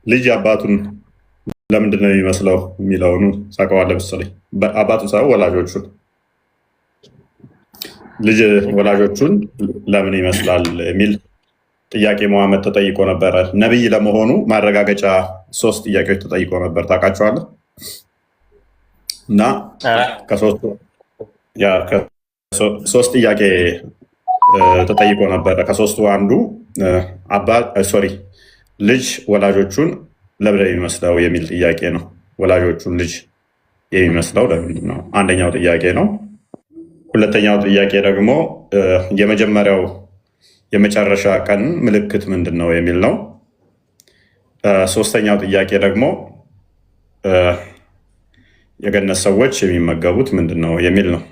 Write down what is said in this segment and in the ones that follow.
ልጅ አባቱን ለምንድን ነው የሚመስለው የሚለውን ታውቀዋለህ መሰለኝ። አባቱን ሳይሆን ወላጆቹን። ልጅ ወላጆቹን ለምን ይመስላል የሚል ጥያቄ መሐመድ ተጠይቆ ነበረ። ነቢይ ለመሆኑ ማረጋገጫ 3 ጥያቄዎች ተጠይቆ ነበር። ታውቃቸዋለህ? እና ሶስት ጥያቄ ተጠይቆ ነበረ። ከሶስቱ አንዱ ልጅ ወላጆቹን ለምን የሚመስለው የሚል ጥያቄ ነው። ወላጆቹን ልጅ የሚመስለው ለምንድን ነው? አንደኛው ጥያቄ ነው። ሁለተኛው ጥያቄ ደግሞ የመጀመሪያው የመጨረሻ ቀን ምልክት ምንድን ነው የሚል ነው። ሶስተኛው ጥያቄ ደግሞ የገነት ሰዎች የሚመገቡት ምንድን ነው የሚል ነው።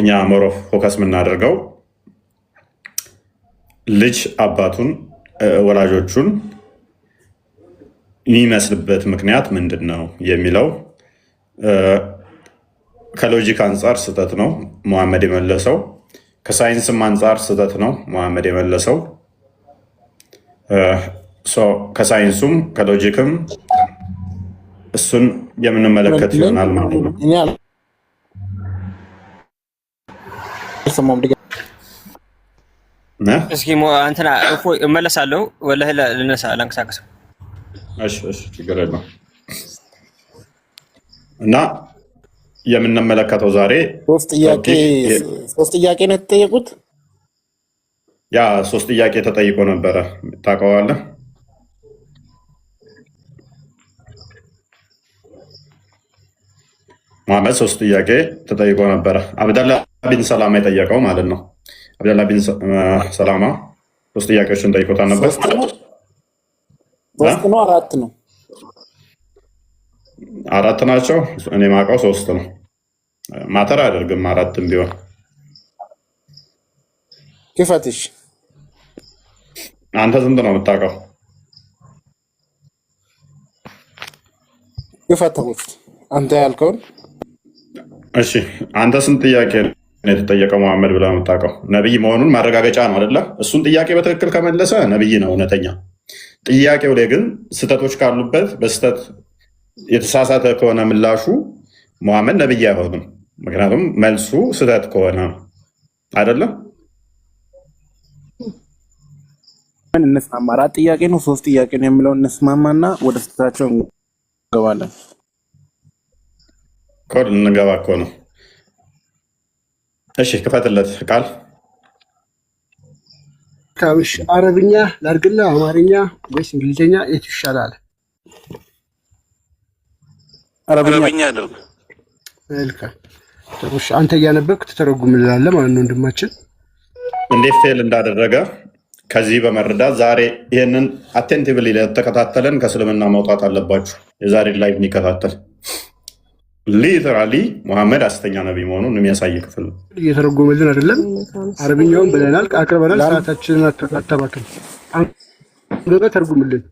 እኛ ሞር ኦፍ ፎከስ የምናደርገው ልጅ አባቱን ወላጆቹን የሚመስልበት ምክንያት ምንድን ነው የሚለው ከሎጂክ አንጻር ስህተት ነው መሐመድ የመለሰው። ከሳይንስም አንጻር ስህተት ነው መሐመድ የመለሰው። ከሳይንሱም ከሎጂክም እሱን የምንመለከት ይሆናል ማለት ነው። እስኪ እንትና እመለሳለሁ። ወላሂ ልነሳ ላንቀሳቀሰው። እሺ ችግር የለም። እና የምንመለከተው ዛሬ 3 ጥያቄ ነው የተጠየቁት። ያ 3 ጥያቄ ተጠይቆ ነበረ። ታውቀዋለህ? መሐመድ 3 ጥያቄ ተጠይቆ ነበረ። አብደላ ቢን ሰላማ የጠየቀው ማለት ነው። አብደላ ቢን ሰላማ 3 ጥያቄዎችን ጠይቆታል ነበር። 3 ነው 4 ነው? 4 ናቸው። እኔ የማውቀው 3 ነው። ማተር አያደርግም 4ም ቢሆን። ክፈትሽ። አንተ ስንት ነው የምታውቀው? ክፈትሽ አንተ ያልከውን። እሺ አንተ ስንት ጥያቄ ነው የተጠየቀው መሐመድ ብለህ የምታውቀው? ነብይ መሆኑን ማረጋገጫ ነው አይደለ? እሱን ጥያቄ በትክክል ከመለሰ ነብይ ነው እውነተኛ። ጥያቄው ላይ ግን ስህተቶች ካሉበት በስህተት የተሳሳተ ከሆነ ምላሹ መሐመድ ነብይ አይሆንም። ምክንያቱም መልሱ ስህተት ከሆነ አይደለም። እንስማማ። 4 ጥያቄ ነው 3 ጥያቄ ነው የሚለው እንስማማና ወደ ስህተታቸው እንገባለን። ኮድ እንገባ እኮ ነው። እሺ ክፈትለት ቃል ካብሽ አረብኛ ላድርግና አማርኛ ወይስ እንግሊዝኛ የት ይሻላል? አረብኛ ነው። መልካም ጥሩሽ። አንተ እያነበብክ ትተረጉምልናለህ ማለት ነው። ወንድማችን እንዴት ፌል እንዳደረገ ከዚህ በመረዳት ዛሬ ይህንን አቴንቲቭሊ ለተከታተለን ከእስልምና መውጣት አለባችሁ። የዛሬ ላይቭ የሚከታተል ሊተራሊ መሐመድ ሐሰተኛ ነብይ መሆኑን የሚያሳይ ክፍል ነው። እየተረጎመልን አይደለም። አረብኛውን ብለናል፣ አቅርበናል። ሰዓታችንን አታባክን። አንተ ተርጉምልን።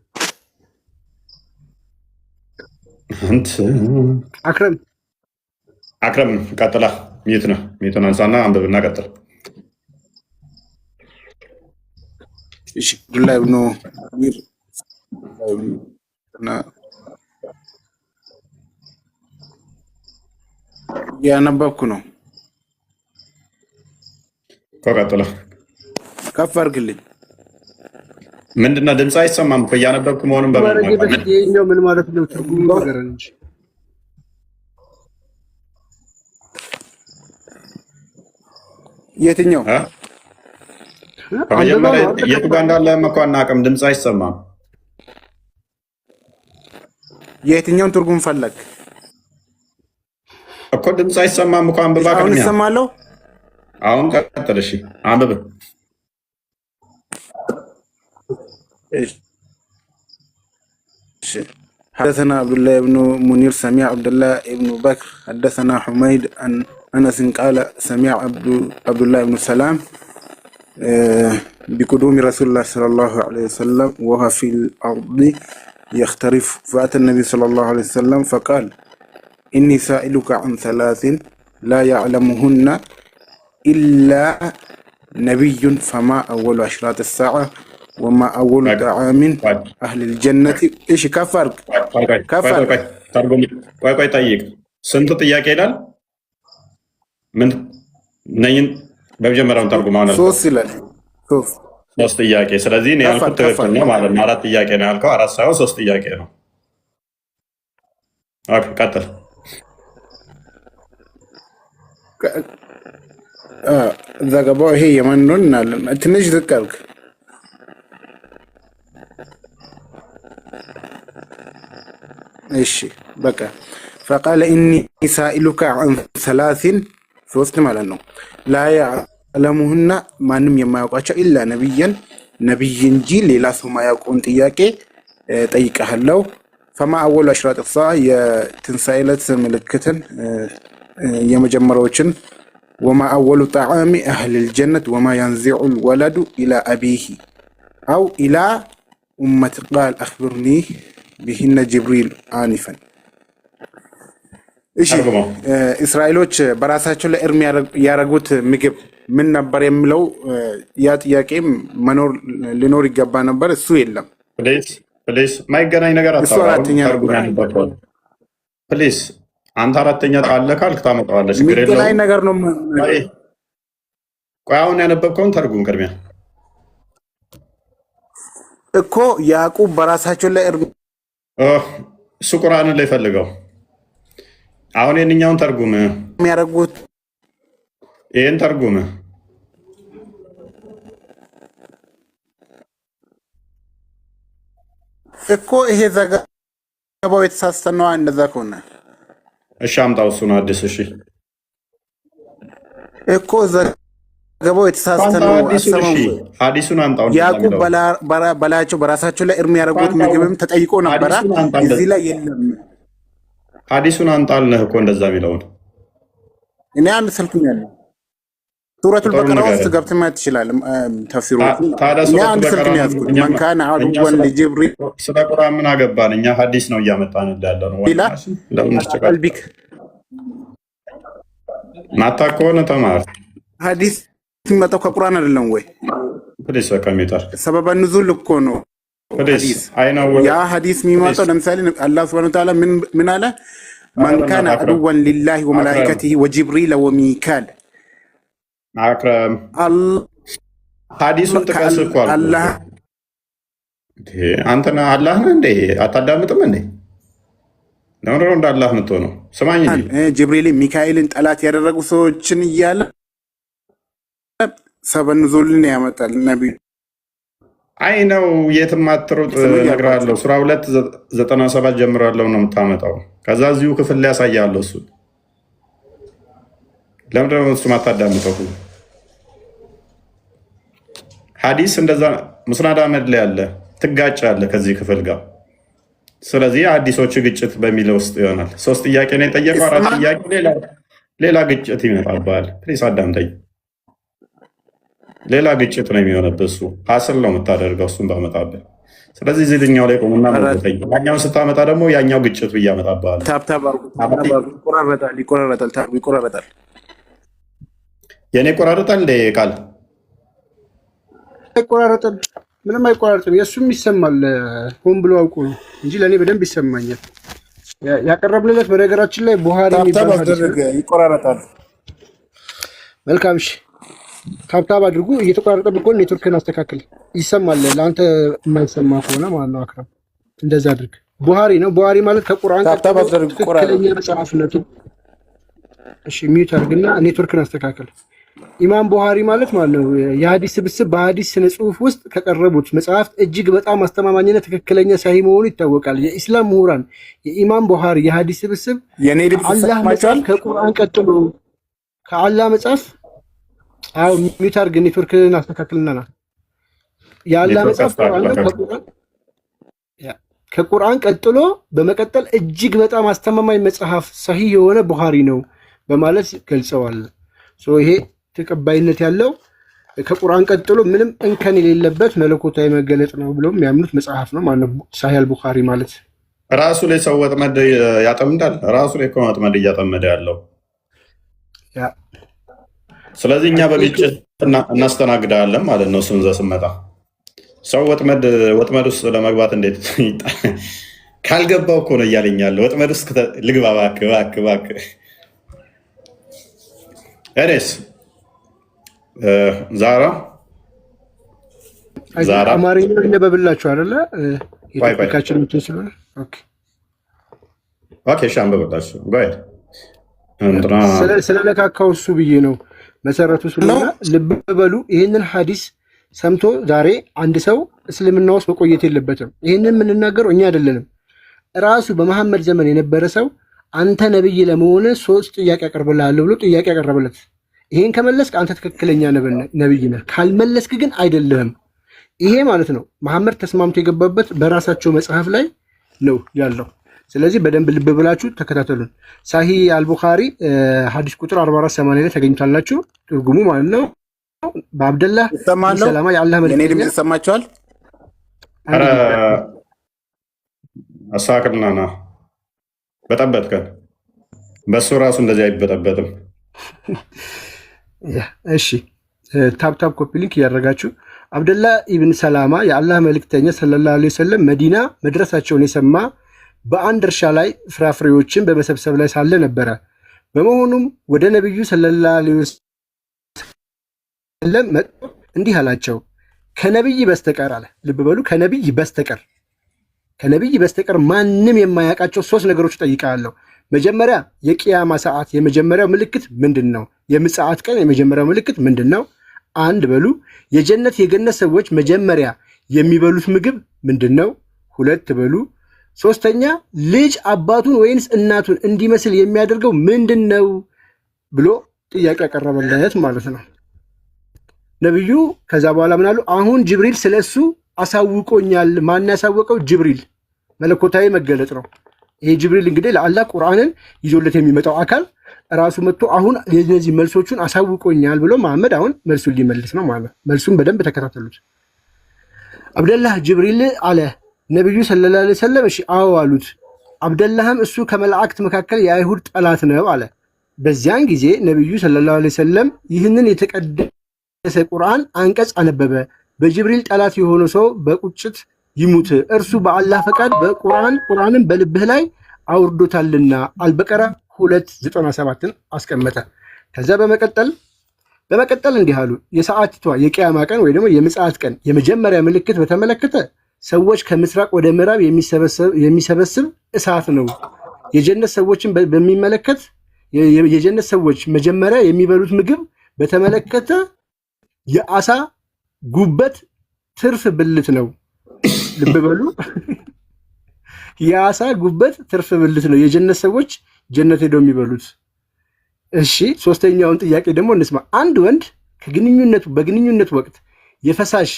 አክረም ቀጥላ። ሚዩትን አንሳና አንብብና ቀጥል። እሺ አብዱላህ ኢብኑ ሙኒር ያነበብኩ ነው። ቀጥላ። ከፍ አድርግልኝ። ምንድነው? ድምፅ አይሰማም እኮ እያነበብኩ መሆኑን ይኸኛው ምን ማለት ነው? ትርጉሙ ነገረን እንጂ የትኛው ከመጀመሪያ የቱ ጋር እንዳለ እኮ አናውቅም። ድምፅ አይሰማም። የትኛውን ትርጉም ፈለግ እኮ? ድምፅ አይሰማም እኮ። አንብባ። አሁን ይሰማለሁ። አሁን ቀጥል። እሺ አንብብ። حدثنا عبد الله بن منير سمع عبد الله بن بكر حدثنا حميد عن أنس قال سمع عبد الله بن سلام بقدوم رسول الله صلى الله عليه وسلم وهو في الأرض يخترف، فأتى النبي صلى الله عليه وسلم فقال إني سائلك عن 3 لا يعلمهن إلا نبي، فما أول أشراط الساعة ወማ አወሉ ጣዓሚን አህሊል ጀነቲ። እሺ ከፈር ቆይ ጠይቅ። ስንት ጥያቄ ይላል? ምን ነኝን በመጀመሪያውን ተርጉማ ነው። ሶስት ይላል። ሶስት ጥያቄ። ስለዚህ እኔ ያልኩት ትክክል ነው ማለት ነው። 4 ጥያቄ ነው ያልከው፣ 4 ሳይሆን 3 ጥያቄ ነው። ኦኬ ቀጥል። እዛ ገባው። ይሄ የማን ነው እናለን። ትንሽ ዝቅ አልክ። እሺ በቃ ፈቃለ ኢኒ ሳኢሉከ ዐን ሰላሲን 3 ማለት ነው። ላ ያዕለሙሁና ማንም የማያውቋቸው ኢላ ነቢየን ነቢይ እንጂ ሌላ ሰው ማያውቀውን ጥያቄ ጠይቀሃለሁ። ፈማ አወሉ አሽራጥ ሳ የትንሣኤ ዕለት ምልክትን የመጀመሪያዎችን ወማ አወሉ ጣዓሚ አህሊል ጀነት ወማ የንዚዑል ወለዱ ኢላ አቢሂ አው ኢላ ኡመት ቃል አኽብርኒ ቢሂነ ጅብሪል አኒፈን። እሺ እስራኤሎች በራሳቸው ላይ እርም ያደረጉት ምግብ ምን ነበር የሚለው ያ ጥያቄም መኖር ሊኖር ይገባ ነበር። እሱ የለም። ፕሊስ ማይገናኝ ነገር አታውራ። ፕሊስ አንተ 4ኛ ጣለ ካልክ ታመጣዋለህ። ችግር የለውም። የሚገናኝ ነገር ነው። ቆይ አሁን ያነበብከውን ተርጉም ቅድሚያ እኮ ያዕቁብ በራሳቸው ላይ እርም እሱ ቁርአንን ላይ ፈልገው። አሁን የእኛውን ተርጉም የሚያደርጉት ይህን ተርጉም። እኮ ይሄ ዘገባው የተሳሳተ ነው። እንደዛ ከሆነ እሺ አምጣው እሱን አዲስ። እሺ እኮ ዘገባው የተሳሳተ ነው። ሐዲሱን አምጣው። ያዕቁብ በላያቸው በራሳቸው ላይ እርም ያደረጉት ምግብም ተጠይቆ ነበረ። እዚህ ላይ የለም። ሐዲሱን አንጣልነህ እኮ እንደዛ የሚለውን እኔ አንድ ስልክ ነው ያለው። ሱረቱል በቀራ ውስጥ ገብተህ ማየት ትችላለህ። ተፍሲሩ እኔ አንድ ስልክ ነው ያዝኩት። ማን ካነ አዱወን ለጅብሪል። ስለ ቁርአን ምን አገባን እኛ? ሐዲስ ነው እያመጣን ያለ ነው። ቀልቢክ ማታ ከሆነ ተማር። ሐዲስ የሚመጣው ከቁርአን አይደለም ወይ? ፕሊስ ከሚታር ሰበበ ኑዙል እኮ ነው ሐዲስ። ያ ሐዲስ የሚመጣው ለምሳሌ አላህ ሱብሓነሁ ወተዓላ ምን አለ? ማን ካነ አዱወን ሊላሂ ወመላኢከቲሂ ወጅብሪል ወሚካኤል። አክረም ሐዲሱን ጥቀስ እኮ አላህ አንተና አላህ ነህ እንዴ? አታዳምጥም እንዴ? ለምን እንደ አላህ የምትሆነው? ስማኝ እንጂ ጅብሪል ሚካኤልን ጠላት ያደረጉ ሰዎችን እያለ ሰበብ ኑዙልን ያመጣል ነብዩ። አይ ነው የትም አትሮጥ እነግርሃለሁ። ሱራ 297 ጀምራለሁ ነው የምታመጣው። ከዛ እዚሁ ክፍል ላይ ያሳያለሁ። እሱ ለምንድን ነው እሱ ማታዳምጠው? ሐዲስ እንደዛ ሙስናድ አህመድ ላይ ያለ ትጋጫለህ ከዚህ ክፍል ጋር። ስለዚህ አዲሶቹ ግጭት በሚለው ውስጥ ይሆናል። 3 ጥያቄ ነው የጠየቀው፣ 4 ጥያቄ ሌላ ግጭት ይመጣብሃል። ፕሊስ አዳምጠኝ። ሌላ ግጭት ነው የሚሆነብህ። እሱ ሀስል ነው የምታደርገው እሱን ባመጣብህ። ስለዚህ እዚህኛው ላይ ቆሙና መጠኝ ያኛውን ስታመጣ ደግሞ ያኛው ግጭት ብዬ አመጣብሃለሁ። ይቆራረጣል። የእኔ ቆራረጣል እንደ ቃል አይቆራረጥም። ምንም አይቆራረጥም። የእሱም ይሰማል። ሆን ብሎ አውቁ ነው እንጂ ለእኔ በደንብ ይሰማኛል። ያቀረብንለት በነገራችን ላይ ቡሃሪ ይቆራረጣል። መልካም እሺ፣ ታብታብ አድርጉ። እየተቆራረጠ ብኮን ኔትወርክን አስተካክል። ይሰማል ለአንተ የማይሰማ ከሆነ ማለት ነው። አክረም እንደዛ አድርግ። ቡሃሪ ነው። ቡሃሪ ማለት ከቁርአን ትክክለኛ መጽሐፍነቱ። እሺ ሚዩት አድርግና ኔትወርክን አስተካክል። ኢማም ቡሃሪ ማለት ነው የሐዲስ ስብስብ በሐዲስ ስነ ጽሁፍ ውስጥ ከቀረቡት መጽሐፍት እጅግ በጣም አስተማማኝና ትክክለኛ ሳሂህ መሆኑ ይታወቃል። የኢስላም ምሁራን የኢማም ቡሃሪ የሐዲስ ስብስብ አላህ መጽሐፍ ከቁርአን ቀጥሎ ከአላህ መጽሐፍ አው ሚዩት አድርግ። ኔትወርክን አስተካክልና የአላህ መጽሐፍ ቁርአን ነው። ከቁርአን ቀጥሎ በመቀጠል እጅግ በጣም አስተማማኝ መጽሐፍ ሳሂህ የሆነ ቡሃሪ ነው በማለት ገልጸዋል። ይሄ ተቀባይነት ያለው ከቁርአን ቀጥሎ ምንም እንከን የሌለበት መለኮታዊ መገለጥ ነው ብለው የሚያምኑት መጽሐፍ ነው ማለት ነው። ሳሂህ አልቡኻሪ ማለት ራሱ ላይ ሰው ወጥመድ ያጠምዳል። ራሱ ላይ ወጥመድ እያጠመደ ያለው። ስለዚህ እኛ በግጭት እናስተናግዳለን ማለት ነው። እሱን ዘ ስመጣ ሰው ወጥመድ ውስጥ ለመግባት እንዴት ካልገባው እኮ ነው እያለኝ ያለው። ወጥመድ ውስጥ ልግባ እባክህ። እኔስ ዛራ አማርኛ ይነበብላችሁ አይደለ? የቶፒካችን እንትን ስለሆነ ኦኬ እሺ፣ አንብብላችሁ ስለለካካው እሱ ብዬ ነው መሰረቱ ስለሆነ ልብ በሉ። ይህንን ሐዲስ ሰምቶ ዛሬ አንድ ሰው እስልምና ውስጥ መቆየት የለበትም። ይህንን የምንናገረው እኛ አይደለንም። ራሱ በመሐመድ ዘመን የነበረ ሰው አንተ ነብይ ለመሆን 3 ጥያቄ አቀርብልሃለሁ ብሎ ጥያቄ ያቀረበለት። ይሄን ከመለስክ አንተ ትክክለኛ ነብይ ነህ፣ ካልመለስክ ግን አይደለህም። ይሄ ማለት ነው መሐመድ ተስማምቶ የገባበት በራሳቸው መጽሐፍ ላይ ነው ያለው። ስለዚህ በደንብ ልብ ብላችሁ ተከታተሉን። ሳሂ አልቡኻሪ ሐዲስ ቁጥር 4480 ላይ ተገኝታላችሁ። ትርጉሙ ማለት ነው በአብደላህ ሰላማ የአላህ መልእክተኛ ድምፅ ይሰማችኋል? ኧረ አሳቅናና በጠበጥከን። በሱ ራሱ እንደዚህ አይበጠበጥም። እሺ ታፕ ኮፒ ሊንክ እያደረጋችሁ አብደላ ኢብን ሰላማ የአላህ መልእክተኛ ሰለላሁ ዐለይሂ ወሰለም መዲና መድረሳቸውን የሰማ በአንድ እርሻ ላይ ፍራፍሬዎችን በመሰብሰብ ላይ ሳለ ነበረ። በመሆኑም ወደ ነብዩ ሰለላሁ ዐለይሂ ወሰለም መጥቶ እንዲህ አላቸው፣ ከነብይ በስተቀር አለ። ልብ በሉ፣ ከነብይ በስተቀር ማንም የማያውቃቸው 3 ነገሮች ጠይቃለሁ። መጀመሪያ የቂያማ ሰዓት የመጀመሪያው ምልክት ምንድን ነው? የምጽአት ቀን የመጀመሪያው ምልክት ምንድን ነው? አንድ በሉ። የገነት ሰዎች መጀመሪያ የሚበሉት ምግብ ምንድን ነው? 2 በሉ። 3ኛ ልጅ አባቱን ወይንስ እናቱን እንዲመስል የሚያደርገው ምንድን ነው ብሎ ጥያቄ ያቀረበለት ማለት ነው ነብዩ። ከዛ በኋላ ምን አሉ? አሁን ጅብሪል ስለሱ አሳውቆኛል። ማን ያሳወቀው? ጅብሪል። መለኮታዊ መገለጥ ነው ይሄ። ጅብሪል እንግዲህ ለአላህ ቁርአንን ይዞለት የሚመጣው አካል ራሱ መጥቶ አሁን የነዚህ መልሶቹን አሳውቆኛል ብሎ መሐመድ አሁን መልሱን ሊመልስ ነው ማለት ነው። መልሱን በደንብ ተከታተሉት። አብደላህ ጅብሪል አለ ነብዩ ሰለላሁ ዐለይሂ ወሰለም እሺ አዎ አሉት። አብደላህም እሱ ከመላእክት መካከል የአይሁድ ጠላት ነው አለ። በዚያን ጊዜ ነብዩ ሰለላሁ ዐለይሂ ወሰለም ይህንን የተቀደሰ ቁርአን አንቀጽ አነበበ። በጅብሪል ጠላት የሆነ ሰው በቁጭት ይሙት፣ እርሱ በአላህ ፈቃድ ቁርአንን በልብህ ላይ አውርዶታልና አልበቀራ 297ን አስቀመጠ። ከዛ በመቀጠል እንዲህ አሉ። የሰዓቲቷ የቂያማ ቀን ወይ ደግሞ የምጽአት ቀን የመጀመሪያ ምልክት በተመለከተ ሰዎች ከምስራቅ ወደ ምዕራብ የሚሰበስብ እሳት ነው። የጀነት ሰዎችን በሚመለከት የጀነት ሰዎች መጀመሪያ የሚበሉት ምግብ በተመለከተ የአሳ ጉበት ትርፍ ብልት ነው። ልብ በሉ፣ የአሳ ጉበት ትርፍ ብልት ነው የጀነት ሰዎች ጀነት ሄደው የሚበሉት። እሺ 3ኛውን ጥያቄ ደግሞ እንስማ። አንድ ወንድ በግንኙነት ወቅት የፈሳሽ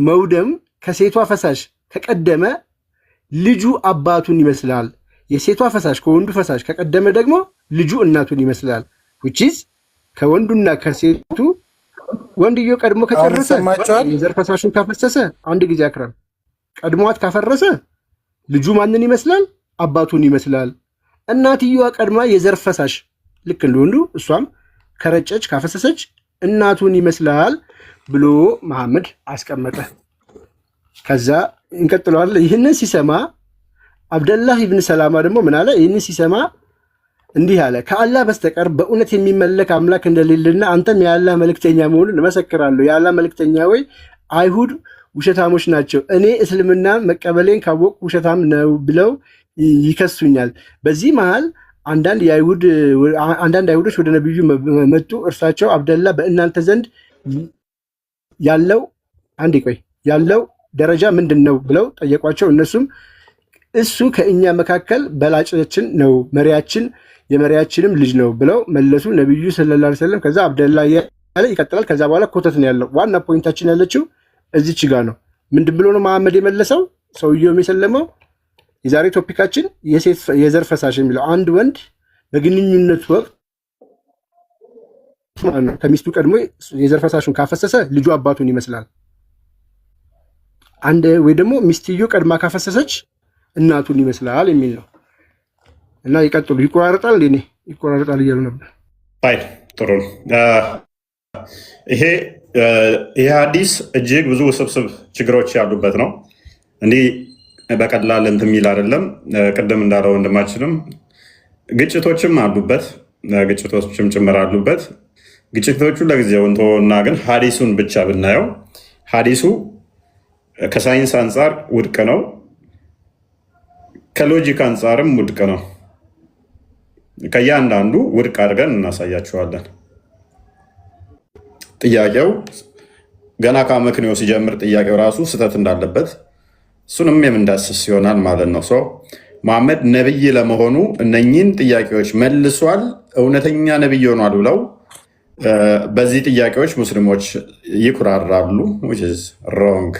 መውደም ከሴቷ ፈሳሽ ከቀደመ ልጁ አባቱን ይመስላል። የሴቷ ፈሳሽ ከወንዱ ፈሳሽ ከቀደመ ደግሞ ልጁ እናቱን ይመስላል። which is ከወንዱና ከሴቱ ወንድየው ቀድሞ ከጨረሰ የዘር ፈሳሹን ካፈሰሰ አንድ ጊዜ አክራም ቀድሟት ካፈረሰ ልጁ ማንን ይመስላል? አባቱን ይመስላል። እናትየዋ ቀድማ የዘር ፈሳሽ ልክ እንደወንዱ እሷም ከረጨች ካፈሰሰች እናቱን ይመስላል ብሎ መሐመድ አስቀመጠ። ከዛ እንቀጥለዋለን። ይህንን ሲሰማ አብደላህ ኢብን ሰላማ ደግሞ ምን አለ? ይህንን ሲሰማ እንዲህ አለ፣ ከአላህ በስተቀር በእውነት የሚመለክ አምላክ እንደሌለና አንተም የአላህ መልእክተኛ መሆኑን እመሰክራለሁ። የአላህ መልእክተኛ ወይ አይሁድ ውሸታሞች ናቸው፣ እኔ እስልምናን መቀበሌን ካወቁ ውሸታም ነው ብለው ይከሱኛል። በዚህ መሃል አንዳንድ አይሁዶች ወደ ነብዩ መጡ። እርሳቸው አብደላ በእናንተ ዘንድ ያለው ደረጃ ምንድን ነው ብለው ጠየቋቸው። እነሱም እሱ ከእኛ መካከል በላጫችን ነው፣ የመሪያችንም ልጅ ነው ብለው መለሱ። ነብዩ ሰለላሁ ዐለይሂ ወሰለም ከዛ አብደላ ያለ ይቀጥላል። ከዛ በኋላ ኮተት ነው ያለው። ዋና ፖይንታችን ያለችው እዚች ጋር ነው። ምንድን ብሎ ነው መሐመድ የመለሰው? ሰውየው የሰለመው የዛሬ ቶፒካችን የዘር ፈሳሽ የሚለው አንድ ወንድ በግንኙነት ወቅት ከሚስቱ ቀድሞ የዘር ፈሳሹን ካፈሰሰ ልጁ አባቱን ይመስላል። አንድ ወይ ደግሞ ሚስትዮ ቀድማ ካፈሰሰች እናቱን ይመስላል የሚል ነው። እና ይቀጥሉ። ይቆራረጣል እያሉ ነበር። አይ ጥሩ ነው። ይሄ ይህ ሐዲስ እጅግ ብዙ ውስብስብ ችግሮች ያሉበት ነው። እንዲህ በቀላል እንትን የሚል አይደለም። ቅድም እንዳለው ወንድማችንም ግጭቶችም አሉበት፣ ግጭቶችም ጭምር አሉበት። ግጭቶቹ ለጊዜው እንተወውና ግን ሐዲሱን ብቻ ብናየው ሐዲሱ ከሳይንስ አንጻር ውድቅ ነው፣ ከሎጂክ አንጻርም ውድቅ ነው። ከእያንዳንዱ ውድቅ አድርገን እናሳያቸዋለን። ጥያቄው ገና ከአመክንዮ ሲጀምር ጥያቄው ራሱ ስህተት እንዳለበት እሱንም የምንዳስስ ይሆናል ማለት ነው። ሰው መሐመድ ነብይ ለመሆኑ እነኚህን ጥያቄዎች መልሷል፣ እውነተኛ ነብይ ሆኗል ብለው በዚህ ጥያቄዎች ሙስሊሞች ይኩራራሉ። ሮንግ።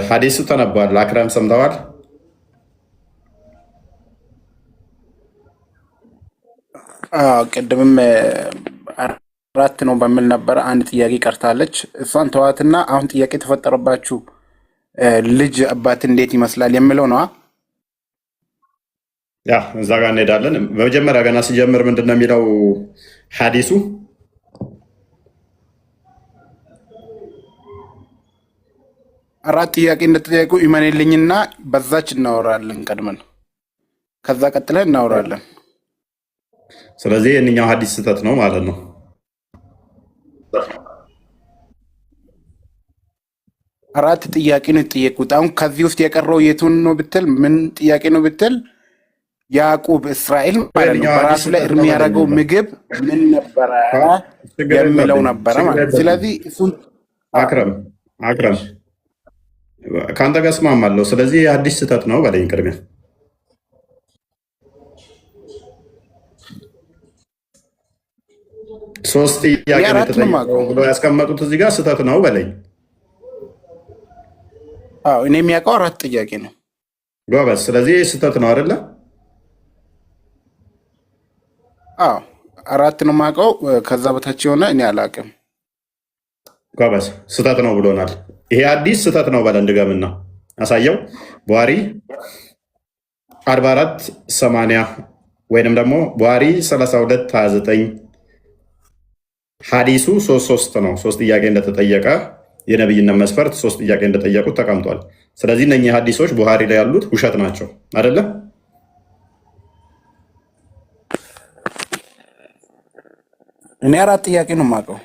ሐዲሱ ተነቧል። አክረም ሰምተዋል? ቅድምም 4 ነው በሚል ነበረ። አንድ ጥያቄ ቀርታለች፣ እሷን ተዋትና አሁን ጥያቄ የተፈጠረባችሁ ልጅ አባት እንዴት ይመስላል የሚለው ነዋ። ያ እዛ ጋር እንሄዳለን። በመጀመሪያ ገና ሲጀምር ምንድን ነው የሚለው ሐዲሱ? አራት ጥያቄ እንደተጠያቁ ይመንልኝና በዛች እናወራለን። ቀድመን ከዛ ቀጥለን እናወራለን። ስለዚህ የእኛው ሐዲስ ስህተት ነው ማለት ነው። አራት ጥያቄ ነው የተጠየቁት። አሁን ከዚህ ውስጥ የቀረው የቱን ነው ብትል፣ ምን ጥያቄ ነው ብትል፣ ያዕቁብ እስራኤል ማለት ነው በራሱ ላይ እርም ያደረገው ምግብ ምን ነበረ የሚለው ነበረ ማለት። ስለዚህ እሱን አክረም ከአንተ ጋር እስማማለሁ። ስለዚህ የሐዲስ ስህተት ነው በለኝ። ቅድሚያ ሶስት ጥያቄ ብሎ ያስቀመጡት እዚህ ጋር ስህተት ነው በለኝ። እኔ የሚያውቀው 4 ጥያቄ ነው ጎበዝ። ስለዚህ ስህተት ነው አይደለ? 4 ነው የማውቀው። ከዛ በታች የሆነ እኔ አላውቅም። ጎበዝ፣ ስህተት ነው ብሎናል። ይሄ አዲስ ስህተት ነው በለን። ድገምና አሳየው። ቡሃሪ 4480 ወይንም ደግሞ ቡሃሪ 3229 ሐዲሱ 33 ነው። 3 ጥያቄ እንደተጠየቀ የነብይነት መስፈርት 3 ጥያቄ እንደጠየቁት ተቀምጧል። ስለዚህ እነኚህ ሐዲሶች ቡሃሪ ላይ ያሉት ውሸት ናቸው አይደለ? እኔ 4 ጥያቄ ነው የማውቀው።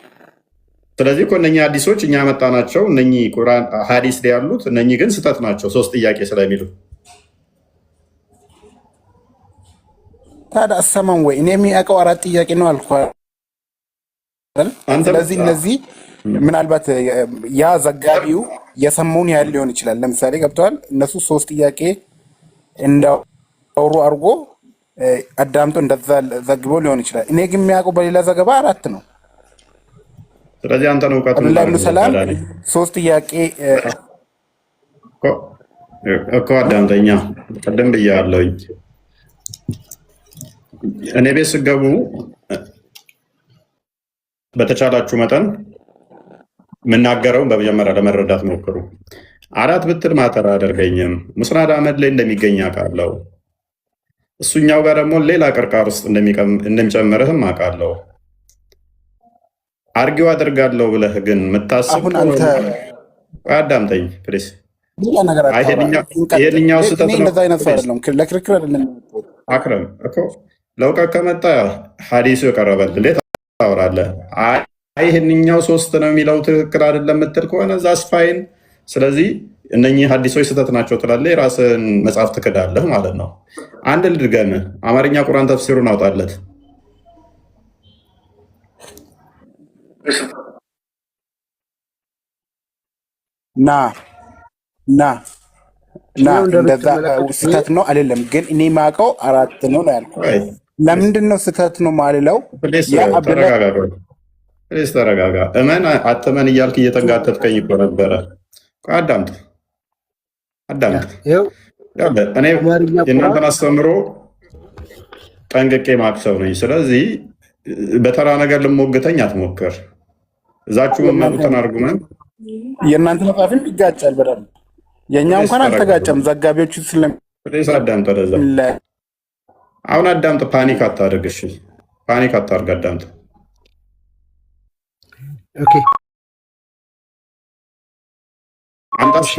ስለዚህ እኮ እነኚህ ሐዲሶች እኛ ያመጣናቸው እነኚህ ቁርአን ሐዲስ ላይ ያሉት እነኚህ ግን ስህተት ናቸው 3 ጥያቄ ስለሚሉ። ታዲያ አሰማም ወይ? እኔ የሚያውቀው 4 ጥያቄ ነው አልኳል። ስለዚህ እነዚህ ምናልባት ያ ዘጋቢው የሰማውን ያህል ሊሆን ይችላል። ለምሳሌ ገብተዋል። እነሱ 3 ጥያቄ እንዳወሩ አድርጎ አዳምጦ እንደዛ ዘግቦ ሊሆን ይችላል። እኔ ግን የሚያውቀው በሌላ ዘገባ 4 ነው። ስለዚህ አንተን እውቀቱ ሰላም 3 ጥያቄ እኮ አዳምጠኛ። ቀደም ብያለሁኝ። እኔ ቤት ስገቡ በተቻላችሁ መጠን የምናገረውን በመጀመሪያ ለመረዳት ሞክሩ። 4 ብትል ማተር አደርገኝም። ሙስናድ አህመድ ላይ እንደሚገኝ አውቃለሁ። እሱኛው ጋር ደግሞ ሌላ ቅርቃር ውስጥ እንደሚጨምርህም አውቃለሁ። አርጊው አድርጋለሁ ብለህ ግን የምታስብ አዳምጠኝ ፕሊስ። ይሄንኛው ስህተት ነው። ለክርክር አይደለም። አክረም እኮ ለእውቀት ከመጣ ሐዲሱ የቀረበል እንዴት ታወራለህ? ይህንኛው 3 ነው የሚለው ትክክል አይደለም የምትል ከሆነ ዛስ ፋይን። ስለዚህ እነኚህ ሐዲሶች ስህተት ናቸው ትላለህ፣ የራስን መጽሐፍ ትክዳለህ ማለት ነው። አንድ ልድገምህ፣ አማርኛ ቁርአን ተፍሲሩን አውጣለት። እንደዛ ስህተት ነው አይደለም። ግን እኔ የማውቀው 4 ነው ያልኩት። ለምንድን ነው ስህተት ነው ማልለው? ተረጋጋ። እመን አትመን እያልክ እየተንጋተትከኝ እኮ ነበረ። አዳምጥ። እኔ የእናንተን አስተምሮ ጠንቅቄ ማቅሰው ነኝ። ስለዚህ በተራ ነገር ልሞግተኝ አትሞክር። እዛችሁ መመጡትን አርጉመንት የእናንተ መጽሐፍም ይጋጫል በደምብ። የእኛ እንኳን አልተጋጨም። ዘጋቢዎቹ አዳምጥ። አሁን አዳምጥ። ፓኒክ አታድርግ። እሺ ፓኒክ አታድርግ። አዳምጥ። ኦኬ አምጣ። እሺ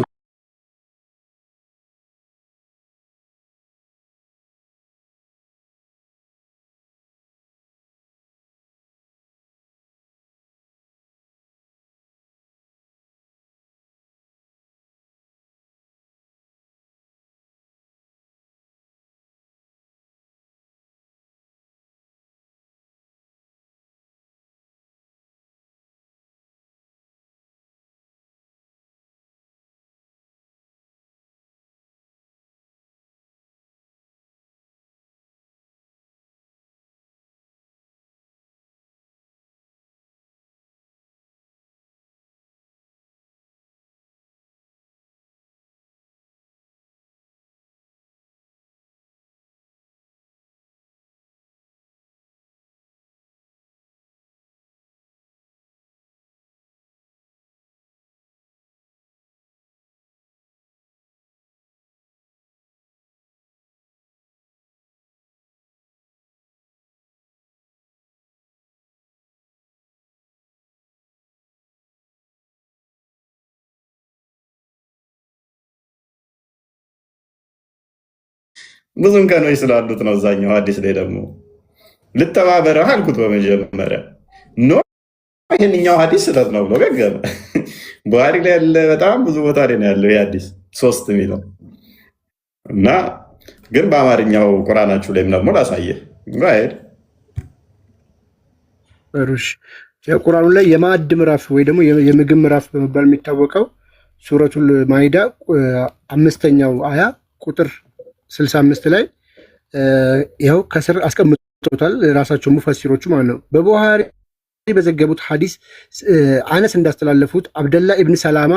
ብዙ እንከኖች ስላሉት ነው። እዛኛው ሐዲስ ላይ ደግሞ ልተባበረህ አልኩት በመጀመሪያ ኖ ይህንኛው ሐዲስ ስህተት ነው ብሎ ገገመ። ቡሃሪ ላይ ያለ በጣም ብዙ ቦታ ላይ ነው ያለው ይህ ሐዲስ 3 የሚለው እና ግን በአማርኛው ቁርአናችሁ ላይም ደግሞ ላሳየህ ሄድ ሩሽ የቁርአኑ ላይ የማዕድ ምዕራፍ ወይ ደግሞ የምግብ ምዕራፍ በመባል የሚታወቀው ሱረቱል ማኢዳ 5ኛው አያ ቁጥር 65 ላይ ይኸው ከስር አስቀምጦታል ራሳቸው ሙፈሲሮቹ ማለት ነው። በቡሃሪ በዘገቡት ሐዲስ አነስ እንዳስተላለፉት አብደላ ኢብን ሰላማ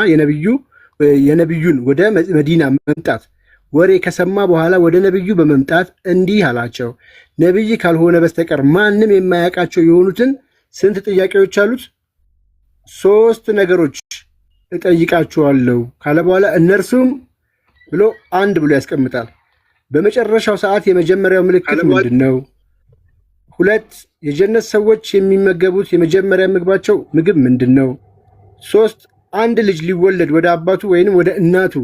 የነብዩን ወደ መዲና መምጣት ወሬ ከሰማ በኋላ ወደ ነብዩ በመምጣት እንዲህ አላቸው፣ ነብይ ካልሆነ በስተቀር ማንም የማያውቃቸው የሆኑትን ስንት ጥያቄዎች አሉት? 3 ነገሮች እጠይቃችኋለሁ ካለ በኋላ እነርሱም ብሎ አንድ ብሎ ያስቀምጣል። በመጨረሻው ሰዓት የመጀመሪያው ምልክት ምንድን ነው? 2 የጀነት ሰዎች የሚመገቡት የመጀመሪያ ምግባቸው ምግብ ምንድን ነው? 3 አንድ ልጅ ሊወለድ ወደ አባቱ ወይንም ወደ እናቱ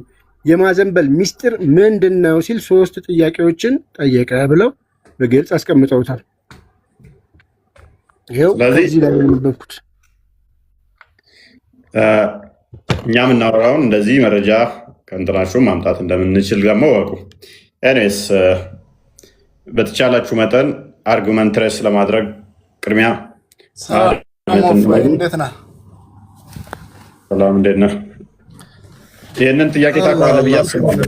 የማዘንበል ሚስጥር ምንድን ነው ሲል 3 ጥያቄዎችን ጠየቀ ብለው በግልጽ አስቀምጠውታል። ይኸው እዚህ ላይ ያነበብኩት። እኛ የምናወራውን እንደዚህ መረጃ ከእንትናችሁ ማምጣት እንደምንችል ደግሞ ወቁ። ኤኒዌይስ በተቻላችሁ መጠን አርጉመንትሬስ ለማድረግ ቅድሚያ እንዴት ነህ? ሰላም እንዴት ነህ? ይህንን ጥያቄ ታውቀዋለህ ብዬ አስባለሁ።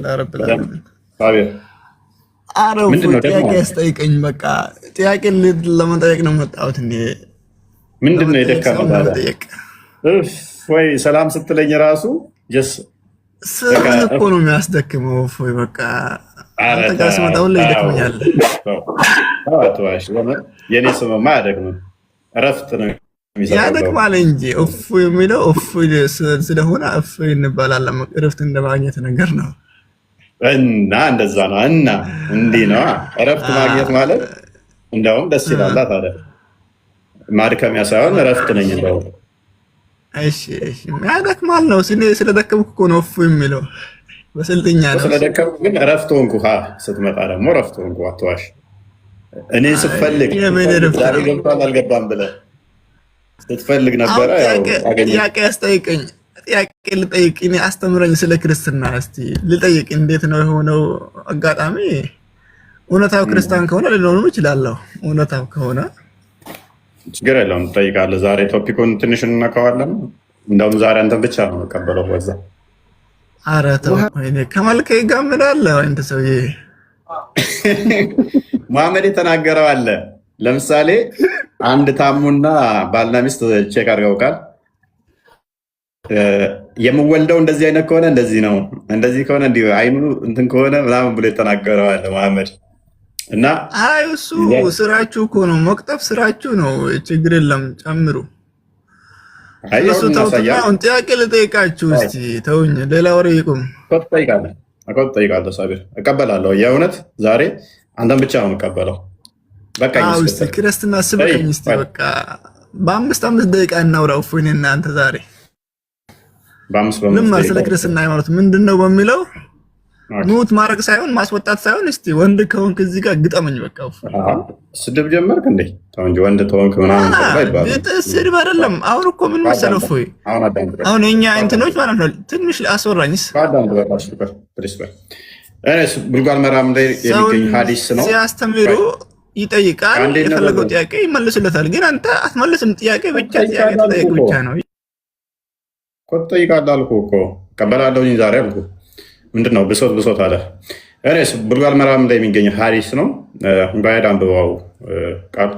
ጥያቄ ያስጠይቀኝ። በቃ ጥያቄ ለመጠየቅ ነው መጣሁት። ምንድን ነው የደከመው ወይ? ሰላም ስትለኝ ራሱ እኮ ነው የሚያስደክመው። እፎይ በቃ አንተ ጋር ስመጣ ሁሌ ይደክመኛል። የኔ ስምማ አያደክምም፣ እረፍት ነው ያደክማል እንጂ እፎይ የሚለው እፎይ ስለሆነ እፎይ እንባላለን። እረፍት እንደማግኘት ነገር ነው እና እንደዛ ነው። እና እንዲህ ነው እረፍት ማግኘት ማለት። እንደውም ደስ ይላል ታዲያ፣ ማድከሚያ ሳይሆን እረፍት ነኝ እንደውም። እሺ ያደክማል ነው ስለደከምኩ እኮ ነው እፎይ የሚለው በስልጥኛ ነው። ስለደከምኩ ግን እረፍት ሆንኩ። ስትመጣ ደግሞ እረፍት ሆንኩ። አትዋሽ። እኔ ስትፈልግ ዛሬ ገብቷል አልገባም ብለህ ስትፈልግ ነበረ። ጥያቄ ያስጠይቀኝ። ጥያቄ ልጠይቅ፣ እኔ አስተምረኝ ስለ ክርስትና እስቲ ልጠይቅ። እንዴት ነው የሆነው አጋጣሚ? እውነታው ክርስቲያን ከሆነ ልኖርም እችላለሁ። እውነታው ከሆነ ችግር የለውም ትጠይቃለህ። ዛሬ ቶፒኩን ትንሽ እንነካዋለን። እንደውም ዛሬ አንተን ብቻ ነው የምቀበለው። በዛ ኧረ ተው፣ ከመልክ ጋር ምን አለ አንተ ሰውዬ? መሐመድ የተናገረው አለ። ለምሳሌ አንድ ታሙና ባልና ሚስት ቼክ አድርገው ቃል የምወልደው እንደዚህ አይነት ከሆነ እንደዚህ ነው፣ እንደዚህ ከሆነ እንዲህ አይኑ እንትን ከሆነ ምናምን ብሎ የተናገረው አለ መሐመድ። እና አይ እሱ ስራችሁ እኮ ነው፣ መቅጠፍ ስራችሁ ነው። ችግር የለም ጨምሩ። እሱ ተውትና ጥያቄ ልጠይቃችሁ እስቲ። ተውኝ፣ ሌላ ወሬ ይቁም። ጠይቃለሁ ሳቢር፣ እቀበላለሁ። የእውነት ዛሬ አንተን ብቻ ነው የምቀበለው። በቃ እስቲ ክርስትና ስበከኝ እስቲ። በቃ በ5 ደቂቃ እናውራው እፎይ እናንተ ዛሬ በአምስት ልማር ስለ ደቂቃ ክርስትና ሃይማኖት ምንድነው በሚለው ሙት ማድረግ ሳይሆን ማስወጣት ሳይሆን እስቲ ወንድ ከሆንክ እዚህ ጋር ግጠመኝ በቃ እፎይ። ስድብ ጀመርክ እንዴ? ተው እንጂ ወንድ ተወንክ ምናምን ይባላል። ስድብ አይደለም። አሁን እኮ ምን መሰለው እፎይ አሁን የኛ እንትኖች ማለት ነው ትንሽ አስወራኝስ ቡልጓል መራም ላይ የሚገኝ ሀዲስ ነው ሲያስተምሩ ይጠይቃል። የፈለገው ጥያቄ ይመልሱለታል። ግን አንተ አትመልስም። ጥያቄ ብቻ ጥያቄ ተጠይቅ ብቻ ነው እኮ ትጠይቃለህ አልኩህ እኮ እቀበላለሁኝ ዛሬ አልኩህ። ምንድን ነው ብሶት አለ። እኔስ ቡልጓል መራም ላይ የሚገኝ ሀዲስ ነው። ባይድ አንብበው ቃል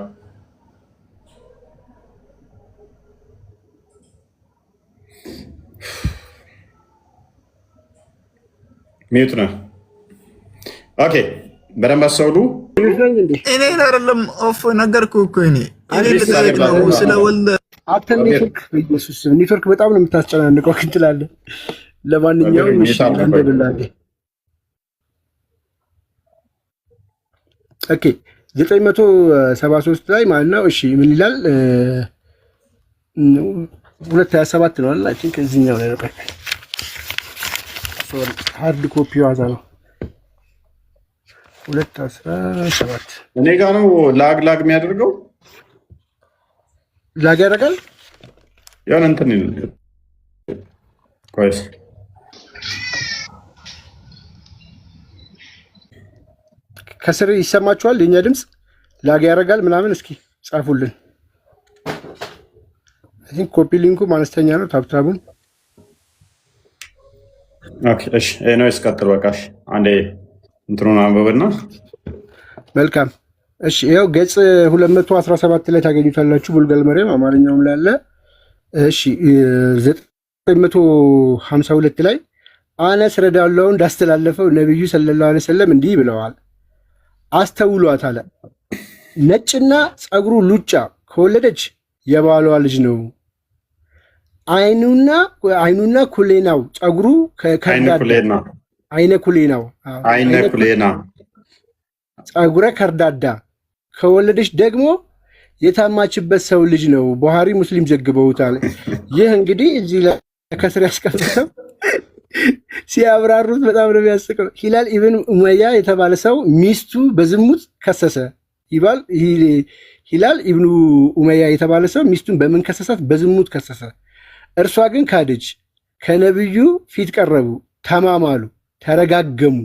ሚዩት ነው። ኦኬ በደንብ አስተውሉ። እኔ አይደለም ኦፍ ነገርኩህ እኮ እኔ ልጠይቅ ነው ስለ ወልደ አንተ ኔትወርክ በጣም ነው የምታስጨናንቀው እንትላለህ። ለማንኛውም እሺ እንደብላለህ። ኦኬ 973 ላይ ማለት ነው። እሺ ምን ይላል? 227 ነው አይደል? አይ ቲንክ እዚህኛው ላይ ነበር። ሶሪ ሃርድ ኮፒ ዋዛ ነው 217 እኔ ጋር ነው ላግ የሚያደርገው ላግ ያደርጋል። ያን እንትን ኮይስ ከስር ይሰማችኋል የኛ ድምፅ ላግ ያደርጋል ምናምን። እስኪ ጻፉልን። አይ ቲንክ ኮፒ ሊንኩ አነስተኛ ነው። ታብታቡን ኦኬ እሺ ነው እስከተል በቃሽ። አንዴ እንትኑን አንብበና መልካም እሺ ይኸው ገጽ 217 ላይ ታገኙታላችሁ። ቡልጓል መራም አማርኛውም ላይ አለ። እሺ 952 ላይ አነስ ረዳላው እንዳስተላለፈው ነብዩ ሰለላሁ ዐለይሂ ወሰለም እንዲህ ብለዋል፣ አስተውሏት አለ። ነጭና ጸጉሩ ሉጫ ከወለደች የባሏ ልጅ ነው። አይኑና ኩሌናው ጸጉሩ አይነ ኩሌናው ጸጉረ ከርዳዳ ከወለደች ደግሞ የታማችበት ሰው ልጅ ነው። ቡሃሪ ሙስሊም ዘግበውታል። ይህ እንግዲህ እዚህ ላይ ከስር ያስቀምጠው ሲያብራሩት በጣም ነው የሚያስቀው። ሂላል ኢብኑ ኡመያ የተባለ ሰው ሚስቱ በዝሙት ከሰሰ ይባል። ሂላል ኢብኑ ኡመያ የተባለ ሰው ሚስቱን በምን ከሰሳት? በዝሙት ከሰሰ። እርሷ ግን ካደች። ከነብዩ ፊት ቀረቡ፣ ተማማሉ፣ ተረጋገሙ።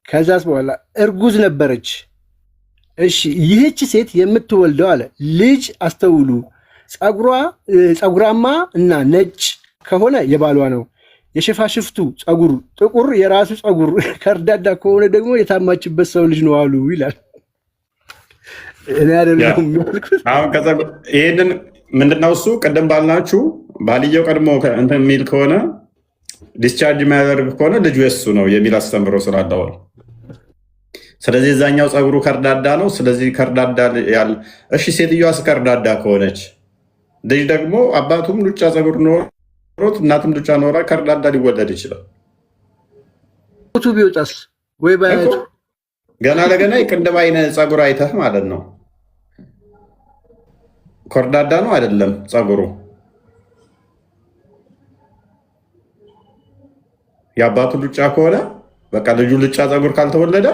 ከዛስ በኋላ እርጉዝ ነበረች። እሺ ይህች ሴት የምትወልደው አለ ልጅ አስተውሉ፣ ጸጉራማ እና ነጭ ከሆነ የባሏ ነው። የሽፋሽፍቱ ጸጉር ጥቁር፣ የራሱ ጸጉር ከርዳዳ ከሆነ ደግሞ የታማችበት ሰው ልጅ ነው አሉ ይላል። እኔ አይደለም የሚልኩት። አሁን ይሄንን ምንድነው እሱ ቅድም ባልናችሁ ባልየው ቀድሞ እንትን የሚል ከሆነ ዲስቻርጅ የሚያደርግ ከሆነ ልጁ የሱ ነው የሚል አስተምሮ ስላለው፣ ስለዚህ እዛኛው ጸጉሩ ከርዳዳ ነው። ስለዚህ ከርዳዳ ያለ እሺ፣ ሴትዮዋስ ከርዳዳ ከሆነች ልጅ ደግሞ አባቱም ሉጫ ጸጉር ኖሮት እናትም ሉጫ ኖራ ከርዳዳ ሊወለድ ይችላል። ቱ ቢወጣስ ወይ ባያቱ ገና ለገና የቅንድብ አይነት ጸጉር አይተህ ማለት ነው። ከርዳዳ ነው አይደለም ጸጉሩ። የአባቱ ሉጫ ከሆነ በቃ ልጁ ሉጫ ጸጉር ካልተወለደ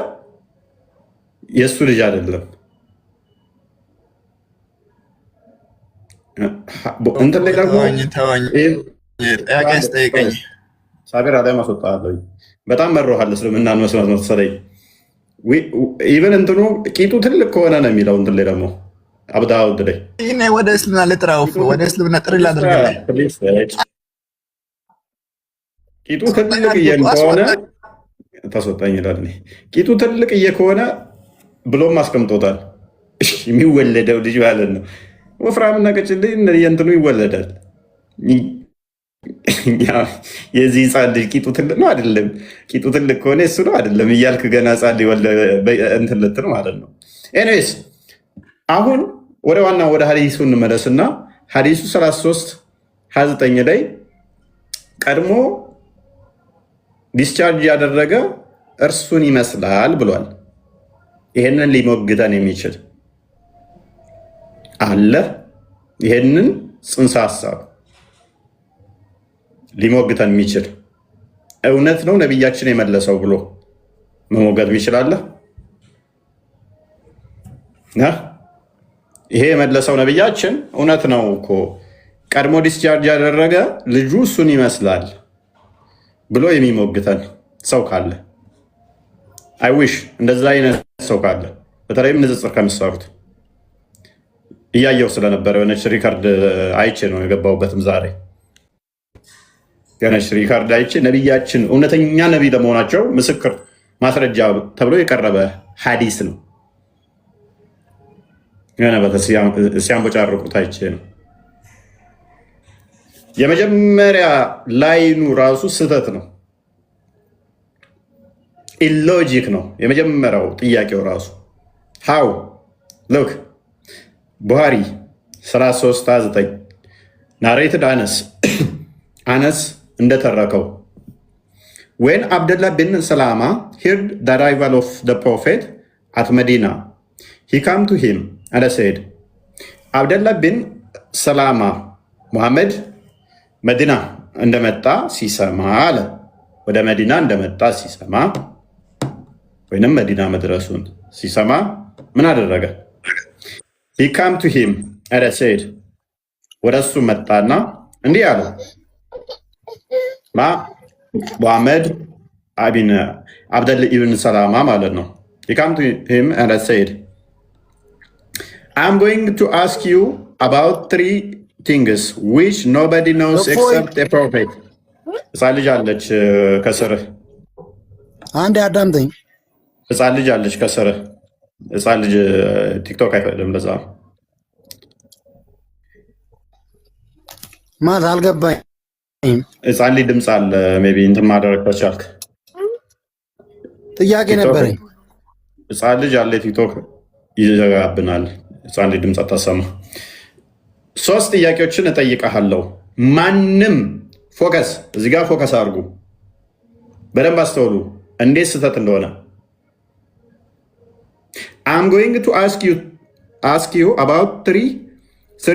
የእሱ ልጅ አይደለም። እንትን ላይ ደግሞ ጥያቄ አስጠይቀኝ ሳቢር አላይ ማስወጣለሁ። በጣም መሮሃል እስልምናን መስማት መሰለኝ። ኢቨን እንትኑ ቂጡ ትልቅ ከሆነ ነው የሚለው። እንትን ላይ ደግሞ አብዳውድ ላይ ወደ እስልምና ልጥራው፣ ወደ እስልምና ጥሪ ላድርግልህ። ቂጡ ትልቅ ከሆነ ተሰጣኝ ይላል። ቂጡ ትልቅ ከሆነ ብሎም አስቀምጦታል። የሚወለደው ልጅ ማለት ነው። ወፍራምና ቀጭን እንትኑ ይወለዳል። የዚህ ህፃን ልጅ ቂጡ ትልቅ ነው አይደለም? ቂጡ ትልቅ ከሆነ እሱ ነው አይደለም እያልክ ገና ህፃን እንትን ልትል ማለት ነው። ኤኒዌይስ አሁን ወደ ዋና ወደ ሀዲሱ እንመለስና ሀዲሱ 33:29 ላይ ቀድሞ ዲስቻርጅ ያደረገ እርሱን ይመስላል ብሏል። ይሄንን ሊሞግተን የሚችል አለ ይሄንን ጽንሰ ሐሳብ ሊሞግተን የሚችል እውነት ነው ነቢያችን የመለሰው ብሎ መሞገት ይችላል? ይሄ የመለሰው ነቢያችን እውነት ነው እኮ ቀድሞ ዲስቻርጅ ያደረገ ልጁ እሱን ይመስላል ብሎ የሚሞግተን ሰው ካለ አይዊሽ እንደዛ አይነት ሰው ካለ በተለይም ንጽጽር ከምትሰሩት እያየው ስለነበረ የሆነች ሪካርድ አይቼ ነው የገባሁበትም ዛሬ የሆነች ሪካርድ አይቼ ነቢያችን እውነተኛ ነቢይ ለመሆናቸው ምስክር ማስረጃ ተብሎ የቀረበ ሐዲስ ነው። ሲያንቦጫርቁት አይቼ ነው። የመጀመሪያ ላይኑ ራሱ ስህተት ነው፣ ኢሎጂክ ነው። የመጀመሪያው ጥያቄው ራሱ ሃው ሎክ ቡሃሪ 33:9 ናሬትድ አነስ እንደተረከው when Abdullah bin Salama heard the arrival of the prophet at Medina, he came to him and said, Abdullah bin Salama ሙሐመድ መዲና እንደመጣ ሲሰማ አለ። ወደ መዲና እንደመጣ ሲሰማ ወይንም መዲና መድረሱን ሲሰማ ምን አደረገ? he came to him and said, ወደ እሱ መጣና እንዲህ አለ። ሙሐመድ አብደል ኢብን ሰላማ ማለት ነው። he came to him and said, I'm going to ask you about 3 things which nobody knows except a prophet. ሕፃን ልጅ አለች ከስርህ። አንድ አዳምጠኝ። ሕፃን ልጅ አለች ከስርህ። ሕፃን ልጅ ቲክቶክ አይፈቅድም። ለዛ ማለት አልገባኝ። ሕፃን ልጅ ድምፅ አለ። ሜይ ቢ እንትን ማድረግ ከቻልክ ጥያቄ ነበረኝ። ሕፃን ልጅ አለ ቲክቶክ ይዘጋብናል። ሕፃን ልጅ ድምፅ አታሰማ። 3 ጥያቄዎችን እጠይቀሃለሁ። ማንም ፎከስ እዚህ ጋር ፎከስ አድርጉ፣ በደንብ አስተውሉ እንዴት ስህተት እንደሆነ። I'm going to ask you about three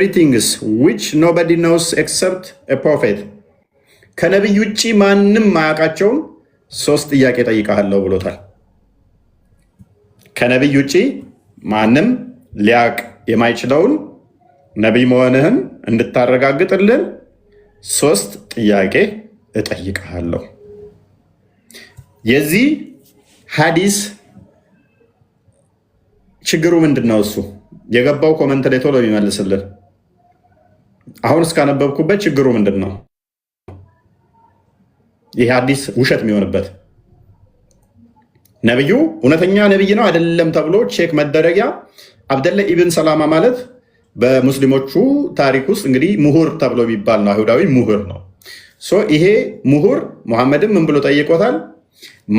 things which nobody knows except a prophet. ከነቢይ ውጭ ማንም ማያውቃቸውን 3 ጥያቄ ጠይቀሃለሁ ብሎታል። ከነቢይ ውጭ ማንም ሊያውቅ የማይችለውን ነቢይ መሆንህን እንድታረጋግጥልን 3 ጥያቄ እጠይቀሃለሁ። የዚህ ሐዲስ ችግሩ ምንድን ነው? እሱ የገባው ኮመንት ላይ ቶሎ ቢመልስልን። አሁን እስካነበብኩበት ችግሩ ምንድን ነው? ይህ ሐዲስ ውሸት የሚሆንበት ነቢዩ እውነተኛ ነቢይ ነው አይደለም ተብሎ ቼክ መደረጊያ አብደላ ኢብን ሰላማ ማለት በሙስሊሞቹ ታሪክ ውስጥ እንግዲህ ምሁር ተብሎ የሚባል ነው። አይሁዳዊ ምሁር ነው። ይሄ ምሁር ሙሐመድም ምን ብሎ ጠይቆታል?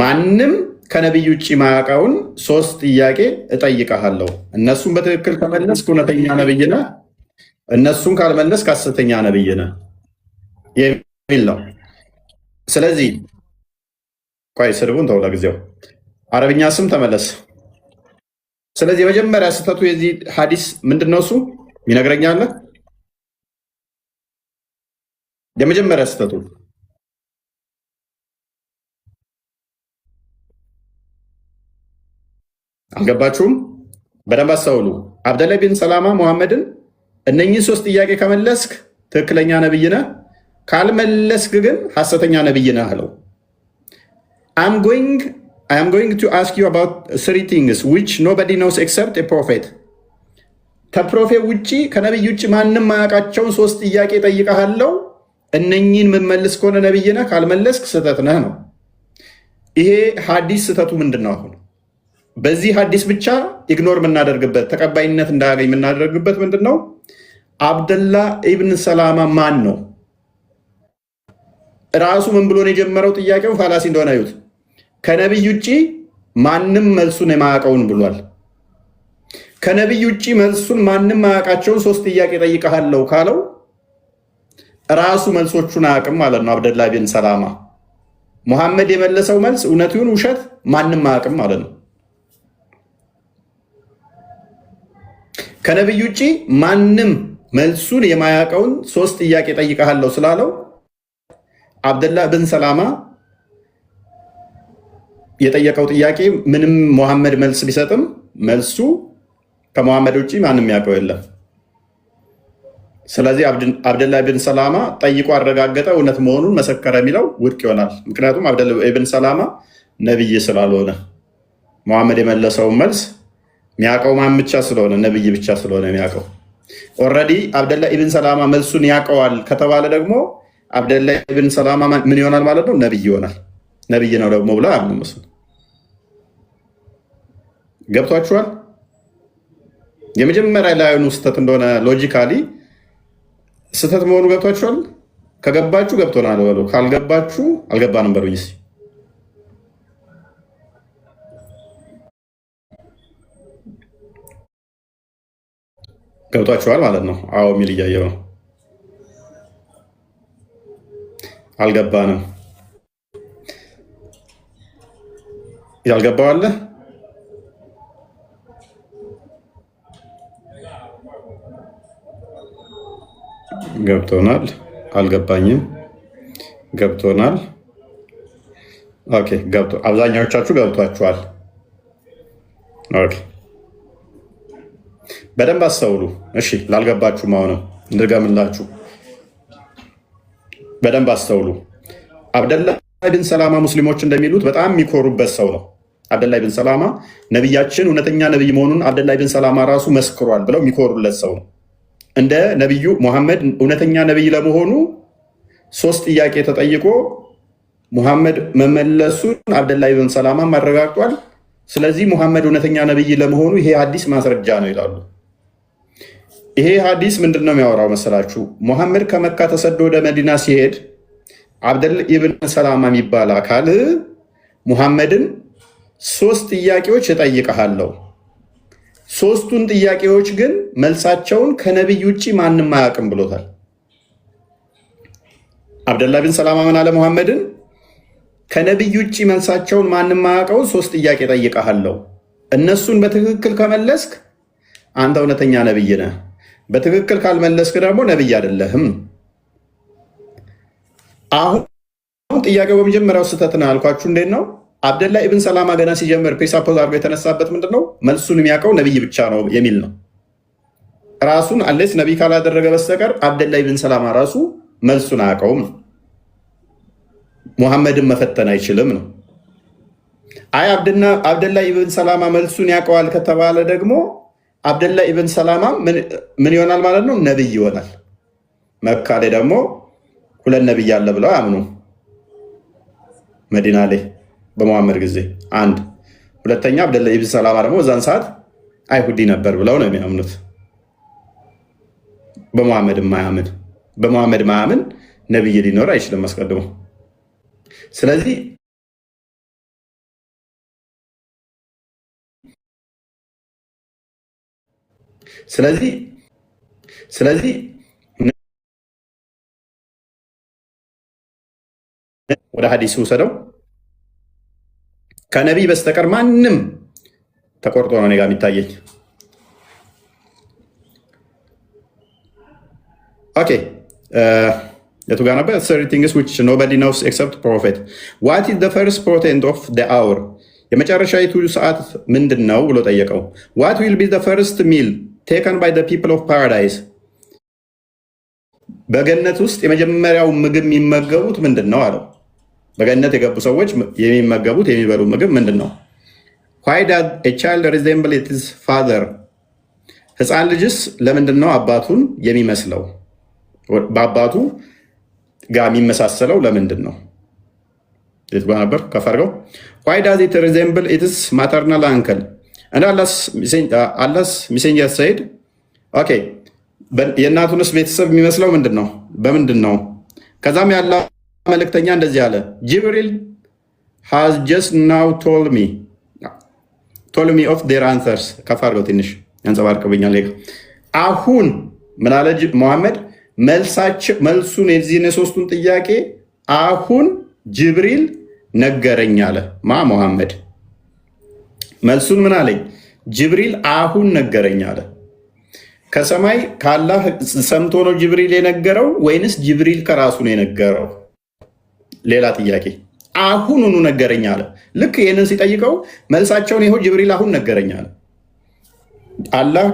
ማንም ከነቢይ ውጭ ማያውቀውን 3 ጥያቄ እጠይቀሃለሁ። እነሱን በትክክል ከመለስክ እውነተኛ ነቢይ ነህ፣ እነሱን ካልመለስክ ሐሰተኛ ነቢይ ነህ የሚል ነው። ስለዚህ ቆይ ስድቡን ተው ለጊዜው፣ አረብኛ ስም ተመለስ። ስለዚህ የመጀመሪያ ስህተቱ የዚህ ሐዲስ ምንድን ነው? እሱ ይነግረኛል። የመጀመሪያ ስህተቱ አልገባችሁም? በደንብ አስተውሉ። አብደላ ቢን ሰላማ ሙሐመድን እነኚህ 3 ጥያቄ ከመለስክ ትክክለኛ ነብይ ነህ፣ ካልመለስክ ግን ሐሰተኛ ነብይ ነህ አለው። I am going to ask you about 3 things which nobody knows except a prophet. ከፕሮፌት ውጪ ከነብይ ውጪ ማንም ማያውቃቸውን 3 ጥያቄ ጠይቀሃለሁ። እነኚህን የምመልስ ከሆነ ነብይ ነህ፣ ካልመለስክ ስህተት ነህ ነው። ይሄ ሐዲስ ስህተቱ ምንድን ነው? አሁን በዚህ ሐዲስ ብቻ ኢግኖር የምናደርግበት ተቀባይነት እንዳያገኝ የምናደርግበት ምንድን ነው? አብደላ ኢብን ሰላማ ማን ነው? ራሱ ምን ብሎ ነው የጀመረው? ጥያቄው ፋላሲ እንደሆነ አዩት። ከነቢይ ውጭ ማንም መልሱን የማያውቀውን ብሏል። ከነቢይ ውጭ መልሱን ማንም ማያውቃቸውን 3 ጥያቄ ጠይቀሃለሁ ካለው ራሱ መልሶቹን አያውቅም ማለት ነው። አብደላ ቢን ሰላማ ሙሐመድ የመለሰው መልስ እውነት ይሁን ውሸት ማንም አያውቅም ማለት ነው። ከነቢይ ውጭ ማንም መልሱን የማያውቀውን 3 ጥያቄ ጠይቀሃለሁ ስላለው አብደላህ ብን ሰላማ የጠየቀው ጥያቄ ምንም ሙሐመድ መልስ ቢሰጥም መልሱ ከሙሐመድ ውጪ ማንም ያውቀው የለም። ስለዚህ አብደላህ ብን ሰላማ ጠይቆ አረጋገጠ፣ እውነት መሆኑን መሰከረ የሚለው ውድቅ ይሆናል። ምክንያቱም አብደላህ ብን ሰላማ ነብይ ስላልሆነ ሙሐመድ የመለሰውን መልስ የሚያውቀው ማን ብቻ ስለሆነ ነብይ ብቻ ስለሆነ የሚያውቀው። ኦልሬዲ አብደላህ ኢብን ሰላማ መልሱን ያውቀዋል ከተባለ ደግሞ አብደላህ ኢብን ሰላማ ምን ይሆናል ማለት ነው? ነብይ ይሆናል። ነብይ ነው ደግሞ ብለው አያምኑም። እሱ ገብቷችኋል? የመጀመሪያ ላይኑ ስህተት እንደሆነ ሎጂካሊ ስህተት መሆኑ ገብቷችኋል? ከገባችሁ ገብቶናል በሉ፣ ካልገባችሁ አልገባንም በሉኝ እስኪ። ገብቷችኋል ማለት ነው? አዎ የሚል እያየው ነው። አልገባንም። ያልገባው አለ? ገብቶናል። አልገባኝም። ገብቶናል። ኦኬ ገብቶ አብዛኛዎቻችሁ ገብቷችኋል። ኦኬ በደንብ አስተውሉ። እሺ ላልገባችሁ አሁንም እንድገምላችሁ በደንብ አስተውሉ። አብደላህ ብን ሰላማ ሙስሊሞች እንደሚሉት በጣም የሚኮሩበት ሰው ነው። አብደላህ ብን ሰላማ ነቢያችን እውነተኛ ነቢይ መሆኑን አብደላህ ብን ሰላማ ራሱ መስክሯል ብለው የሚኮሩለት ሰው ነው። እንደ ነቢዩ ሙሐመድ እውነተኛ ነቢይ ለመሆኑ 3 ጥያቄ ተጠይቆ ሙሐመድ መመለሱን አብደላህ ብን ሰላማ አረጋግጧል። ስለዚህ ሙሐመድ እውነተኛ ነቢይ ለመሆኑ ይሄ ሐዲስ ማስረጃ ነው ይላሉ። ይሄ ሐዲስ ምንድን ነው የሚያወራው መሰላችሁ? ሙሐመድ ከመካ ተሰዶ ወደ መዲና ሲሄድ አብደላህ ኢብን ሰላማ የሚባል አካል ሙሐመድን 3 ጥያቄዎች እጠይቅሃለሁ፣ 3ቱን ጥያቄዎች ግን መልሳቸውን ከነቢይ ውጭ ማንም አያውቅም ብሎታል። አብደላህ ብን ሰላማ ምን አለ ሙሐመድን? ከነቢይ ውጭ መልሳቸውን ማንም አያውቀውን 3 ጥያቄ እጠይቅሃለሁ፣ እነሱን በትክክል ከመለስክ አንተ እውነተኛ ነቢይ ነህ፣ በትክክል ካልመለስክ ደግሞ ነቢይ አይደለህም። አሁን ጥያቄው በመጀመሪያው ስህተት ነው ያልኳችሁ እንዴት ነው? አብደላህ ኢብን ሰላማ ገና ሲጀምር ፕሪሳፖዝ አድርጎ የተነሳበት ምንድን ነው? መልሱን የሚያውቀው ነቢይ ብቻ ነው የሚል ነው። ራሱን አሌስ ነቢይ ካላደረገ በስተቀር አብደላህ ኢብን ሰላማ ራሱ መልሱን አያውቀውም ነው። ሙሐመድን መፈተን አይችልም ነው። አይ አብደላህ ኢብን ሰላማ መልሱን ያውቀዋል ከተባለ ደግሞ አብደላህ ኢብን ሰላማ ምን ይሆናል ማለት ነው? ነቢይ ይሆናል። መካ ላይ ደግሞ 2 ነቢይ አለ ብለው አያምኑ። መዲና ላይ በሙሐመድ ጊዜ 1፣ ሁለተኛ አብደላህ ኢብን ሰላማ ደግሞ እዛን ሰዓት አይሁዲ ነበር ብለው ነው የሚያምኑት። በሙሐመድ ማያምን ነቢይ ሊኖር አይችልም አስቀድሞ። ስለዚህ ወደ ሐዲስ ውሰደው። ከነቢይ በስተቀር ማንም ተቆርጦ ነው እኔ ጋር የሚታየኝ። ኦኬ የቱ ጋር ነበር? 30 things which nobody knows except prophet. What is the first portent of the hour? የመጨረሻይቱ ሰዓት ምንድን ነው ብሎ ጠየቀው። What will be the first meal taken by the people of paradise? በገነት ውስጥ የመጀመሪያው ምግብ የሚመገቡት ምንድን ነው አለው። በገነት የገቡ ሰዎች የሚመገቡት የሚበሉ ምግብ ምንድን ነው? Why does a child resemble its father? ህፃን ልጅስ ለምንድን ነው አባቱን የሚመስለው? በአባቱ ጋር የሚመሳሰለው ለምንድን ነው? የት ጋር ነበር? ከፈርገው Why does it resemble its maternal uncle? And Allah's messenger said, okay, የእናቱንስ ቤተሰብ የሚመስለው ምንድን ነው? በምንድን ነው? ከዛም ያለ መልእክተኛ እንደዚህ አለ፣ ጅብሪል has just now told me of their answers። ከፈርገው ትንሽ ያንጸባርቅብኛል። አሁን ምን አለ ሙሐመድ? መልሱን የዚህን የ3ቱን ጥያቄ አሁን ጅብሪል ነገረኝ አለ። ሙሐመድ መልሱን ምን አለኝ? ጅብሪል አሁን ነገረኝ አለ። ከሰማይ ከአላህ ሰምቶ ነው ጅብሪል የነገረው ወይንስ ጅብሪል ከራሱ ነው የነገረው? ሌላ ጥያቄ። አሁኑኑ ነገረኝ አለ። ልክ ይህንን ሲጠይቀው መልሳቸውን ይኸው ጅብሪል አሁን ነገረኝ አለ። አላህ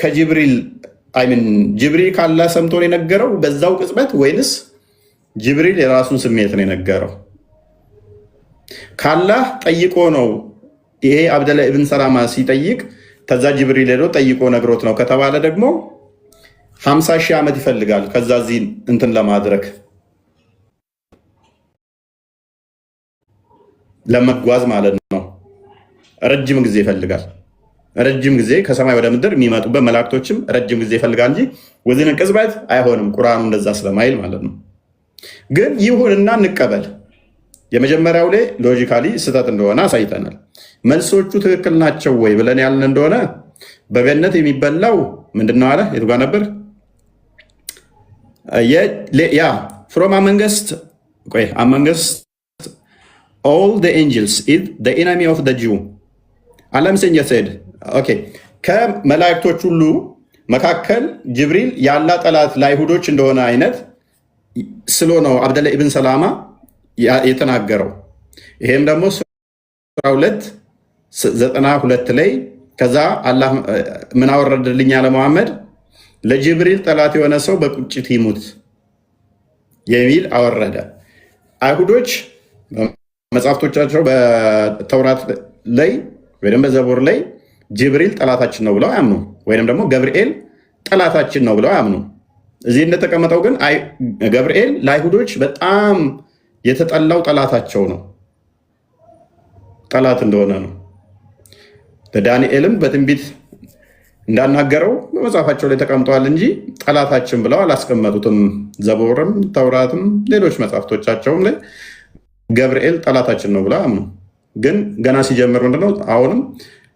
ከጅብሪል ጅብሪል ከአላህ ሰምቶ ነው የነገረው በዛው ቅጽበት ወይንስ ጅብሪል የራሱን ስሜት ነው የነገረው? ካላህ ጠይቆ ነው ይሄ አብደላ ኢብን ሰላማ ሲጠይቅ ከዛ ጅብሪል ሄዶ ጠይቆ ነግሮት ነው ከተባለ ደግሞ 50 ሺህ ዓመት ይፈልጋል። ከዛ እዚህ እንትን ለማድረግ ለመጓዝ ማለት ነው። ረጅም ጊዜ ይፈልጋል። ረጅም ጊዜ ከሰማይ ወደ ምድር የሚመጡበት መላእክቶችም ረጅም ጊዜ ይፈልጋል እንጂ ወዝን ቅጽበት አይሆንም። ቁርአኑ እንደዛ ስለማይል ማለት ነው። ግን ይሁንና እንቀበል። የመጀመሪያው ላይ ሎጂካሊ ስህተት እንደሆነ አሳይተናል። መልሶቹ ትክክል ናቸው ወይ ብለን ያልን እንደሆነ በገነት የሚበላው ምንድነው አለ? የቱ ጋር ነበር? ያ ፍሮም አመንገስት all the angels is the enemy of the Jew አላህ messenger said ኦኬ ከመላእክቶች ሁሉ መካከል ጅብሪል ያላ ጠላት ለአይሁዶች እንደሆነ አይነት ስለ ነው አብደላ ኢብን ሰላማ የተናገረው። ይሄም ደግሞ 12:92 ላይ ከዛ አላህ ምን አወረደልኝ ያለ መሐመድ ለጅብሪል ጠላት የሆነ ሰው በቁጭት ይሙት የሚል አወረደ። አይሁዶች መጽሐፍቶቻቸው በተውራት ላይ ወይም በዘቡር ላይ ጅብሪል ጠላታችን ነው ብለው አያምኑ፣ ወይም ደግሞ ገብርኤል ጠላታችን ነው ብለው አያምኑ። እዚህ እንደተቀመጠው ግን ገብርኤል ለአይሁዶች በጣም የተጠላው ጠላታቸው ነው፣ ጠላት እንደሆነ ነው። ለዳንኤልም በትንቢት እንዳናገረው በመጽሐፋቸው ላይ ተቀምጠዋል እንጂ ጠላታችን ብለው አላስቀመጡትም። ዘቡርም ተውራትም ሌሎች መጽሐፍቶቻቸውም ላይ ገብርኤል ጠላታችን ነው ብለው አያምኑ። ግን ገና ሲጀምር ምንድነው አሁንም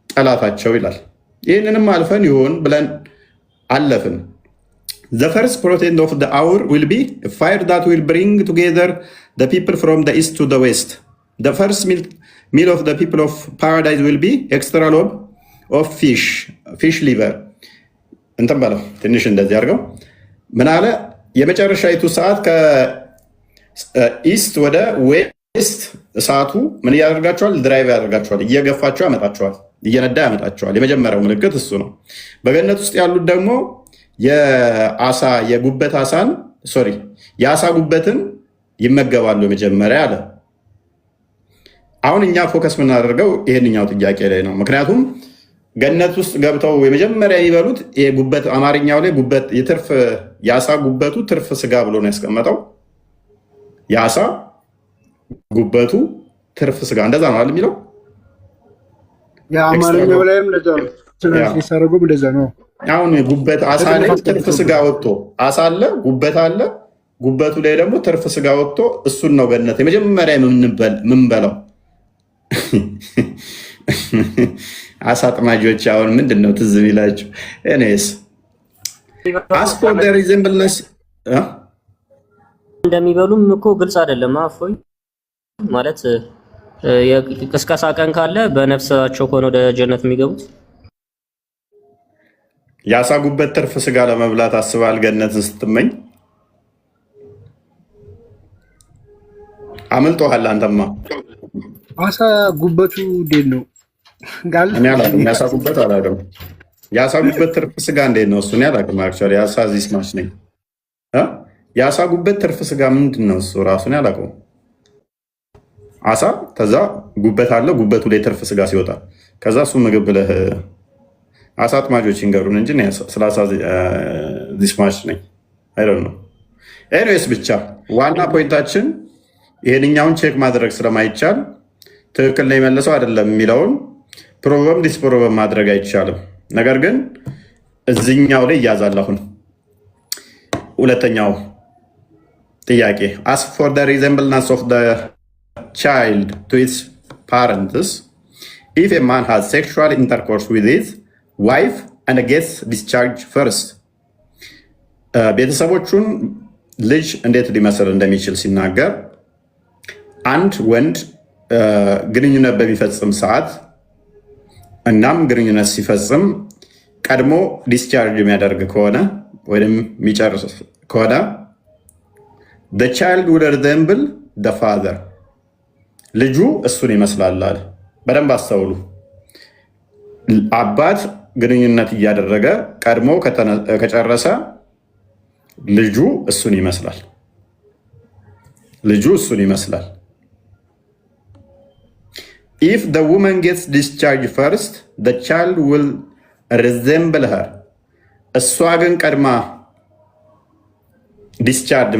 ጠላታቸው ይላል። ይህንንም አልፈን ይሆን ብለን አለፍን። The first protein of the hour will be a fire that will bring together the people from the east to the west. The first meal of the people of paradise will be extra lobe of fish liver. እንትን በለው ትንሽ እንደዚህ አድርገው ምን አለ? የመጨረሻይቱ ሰዓት ከኢስት ወደ ዌስት እሳቱ ምን ያደርጋቸዋል? ድራይቭ ያደርጋቸዋል፣ እየገፋቸው ያመጣቸዋል፣ እየነዳ ያመጣቸዋል። የመጀመሪያው ምልክት እሱ ነው። በገነት ውስጥ ያሉት ደግሞ የአሳ ጉበትን ይመገባሉ መጀመሪያ አለ። አሁን እኛ ፎከስ የምናደርገው ይሄንኛው ጥያቄ ላይ ነው። ምክንያቱም ገነት ውስጥ ገብተው የመጀመሪያ የሚበሉት ጉበት፣ አማርኛው ላይ ጉበት የአሳ ጉበቱ ትርፍ ስጋ ብሎ ነው ያስቀመጠው። የአሳ ጉበቱ ትርፍ ስጋ እንደዛ ነው አይደል የሚለው? የአማርኛው ላይም እንደዛ ነው። ሲሰረጉም እንደዛ ነው። አሁን ጉበት አሳ ላይ ትርፍ ስጋ ወጥቶ አሳ አለ፣ ጉበት አለ። ጉበቱ ላይ ደግሞ ትርፍ ስጋ ወጥቶ እሱን ነው ገነት የመጀመሪያ የምንበላው። አሳ አጥማጆች አሁን ምንድን ነው ትዝ የሚላቸው? ኤኒዌይስ አስፎር ዘ ሪዘምብልነስ እንደሚበሉም እኮ ግልጽ አይደለም። አፎይ ማለት የቅስቀሳ ቀን ካለ በነፍሳቸው ከሆነ ወደ ጀነት የሚገቡት የአሳ ጉበት ትርፍ ስጋ ለመብላት አስባል ገነትን ስትመኝ አምልጦሃል። አንተማ አሳ ጉበቱ እንዴት ነው? የአሳ ጉበት አላውቅም። የአሳ ጉበት ትርፍ ስጋ እንዴት ነው? እሱን አላውቅም። አክቹዋሊ የአሳ ዚስ ማች ነኝ። የአሳ ጉበት ትርፍ ስጋ ምንድን ነው? እሱ ራሱን አላውቀውም። አሳ ከዛ ጉበት አለ፣ ጉበቱ ላይ ትርፍ ስጋ ሲወጣ ከዛ እሱ ምግብ ብለህ አሳ አጥማጆች ይንገሩን እንጂ ስለ አሳ ዚስ ማች ነኝ አይደል ነው። ኤኒዌይስ ብቻ ዋና ፖይንታችን ይሄንኛውን ቼክ ማድረግ ስለማይቻል ትክክል ነው የመለሰው አይደለም የሚለውን ፕሮቨም ዲስፕሮቨም ማድረግ አይቻልም። ነገር ግን እዚኛው ላይ እያዛል። አሁን ሁለተኛው ጥያቄ as for the resemblance of the child to its parents if a man has sexual intercourse with his wife and gets discharged first ቤተሰቦቹን ልጅ እንዴት ሊመስል እንደሚችል ሲናገር አንድ ወንድ ግንኙነት በሚፈጽም ሰዓት እናም ግንኙነት ሲፈጽም ቀድሞ ዲስቻርጅ የሚያደርግ ከሆነ ወይም የሚጨርስ ከሆነ the child will resemble the father ልጁ እሱን ይመስላል አለ። በደንብ አስተውሉ። አባት ግንኙነት እያደረገ ቀድሞ ከጨረሰ ልጁ እሱን ይመስላል። ልጁ እሱን ይመስላል። if the woman gets discharged first the child will resemble her እሷ ግን ቀድማ ዲስቻርጅ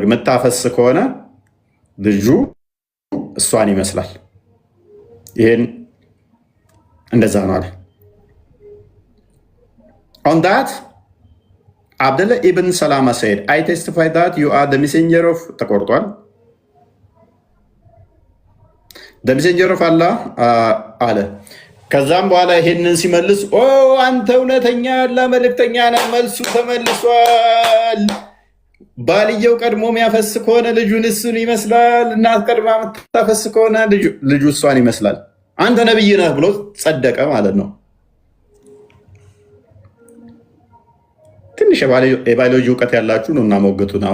የምታፈስ ከሆነ ልጁ እሷን ይመስላል። ይሄን እንደዛ ነው አለ። on that Abdullah ibn Salama said I testify that you are the messenger of ተቆርጧል the messenger of Allah አለ። ከዛም በኋላ ይሄንን ሲመልስ አንተ እውነተኛ ያላህ መልእክተኛ ነህ፣ መልሱ ተመልሷል። ባልየው ቀድሞ የሚያፈስ ከሆነ ልጁን እሱን ይመስላል፣ እናት ቀድማ የምታፈስ ከሆነ ልጁ እሷን ይመስላል። አንተ ነብይ ነህ ብሎ ጸደቀ ማለት ነው። ትንሽ የባዮሎጂ እውቀት ያላችሁ ኑና ሞግቱን።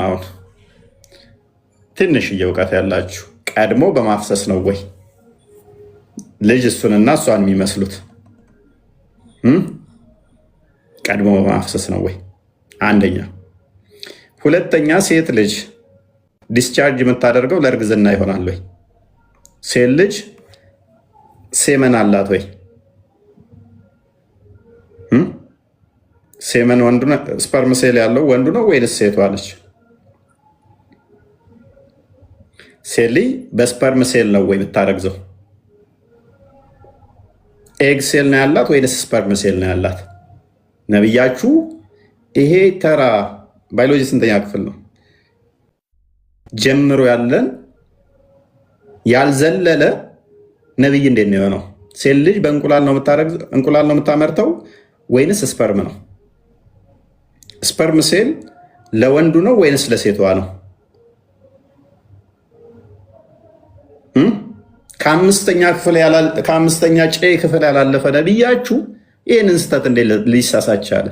አሁን ትንሽ እውቀት ያላችሁ ቀድሞ በማፍሰስ ነው ወይ ልጅ እሱንና እሷን የሚመስሉት? ቀድሞ በማፍሰስ ነው ወይ? አንደኛ። ሁለተኛ ሴት ልጅ ዲስቻርጅ የምታደርገው ለእርግዝና ይሆናል ወይ? ሴት ልጅ ሴመን አላት ወይ? ሴመን ወንዱ ነው? ስፐርም ሴል ያለው ወንዱ ነው ወይስ ሴቷ ነች? ሴት ልጅ በስፐርም ሴል ነው ወይ የምታረግዘው? ኤግ ሴል ነው ያላት ወይስ ስፐርም ሴል ነው ያላት? ነብያችሁ ይሄ ተራ ባዮሎጂ ስንተኛ ክፍል ነው ጀምሮ ያለን ያልዘለለ ነብይ እንዴት ነው የሆነው? ሴት ልጅ በእንቁላል ነው የምታመርተው ወይንስ ስፐርም ነው? ስፐርም ሴል ለወንዱ ነው ወይንስ ለሴቷ ነው? ከአምስተኛ ጨ ክፍል ያላለፈ ነብያችሁ ይህንን ስህተት እንዴት ሊሳሳት ቻለ?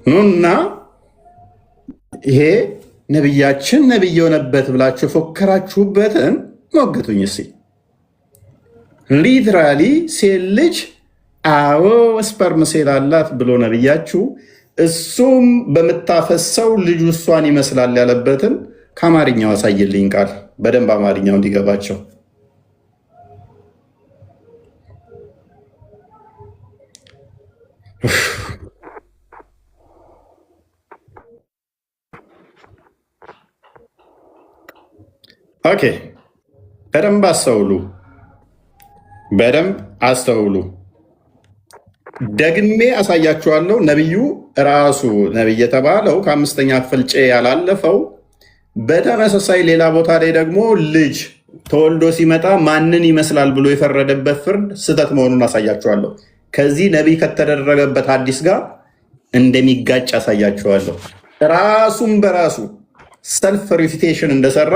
ኑና ይሄ ነብያችን ነብይ የሆነበት ብላችሁ ፎከራችሁበትን ሞግቱኝ እስኪ። ሊትራሊ ሴት ልጅ አዎ ስፐርም ሴል አላት ብሎ ነብያችሁ እሱም በምታፈሰው ልጁ እሷን ይመስላል ያለበትን ከአማርኛው አሳይልኝ ቃል በደንብ አማርኛው እንዲገባቸው። ኦኬ፣ በደንብ አስተውሉ። ደግሜ አሳያችኋለሁ። ነብዩ ራሱ ነብይ የተባለው ከአምስተኛ ክፍል ጨ ያላለፈው በተመሳሳይ ሌላ ቦታ ላይ ደግሞ ልጅ ተወልዶ ሲመጣ ማንን ይመስላል ብሎ የፈረደበት ፍርድ ስህተት መሆኑን አሳያችኋለሁ። ከዚህ ነቢይ ከተደረገበት ሐዲስ ጋር እንደሚጋጭ አሳያችኋለሁ። ራሱን በራሱ ሰልፍ ሪፊቴሽን እንደሰራ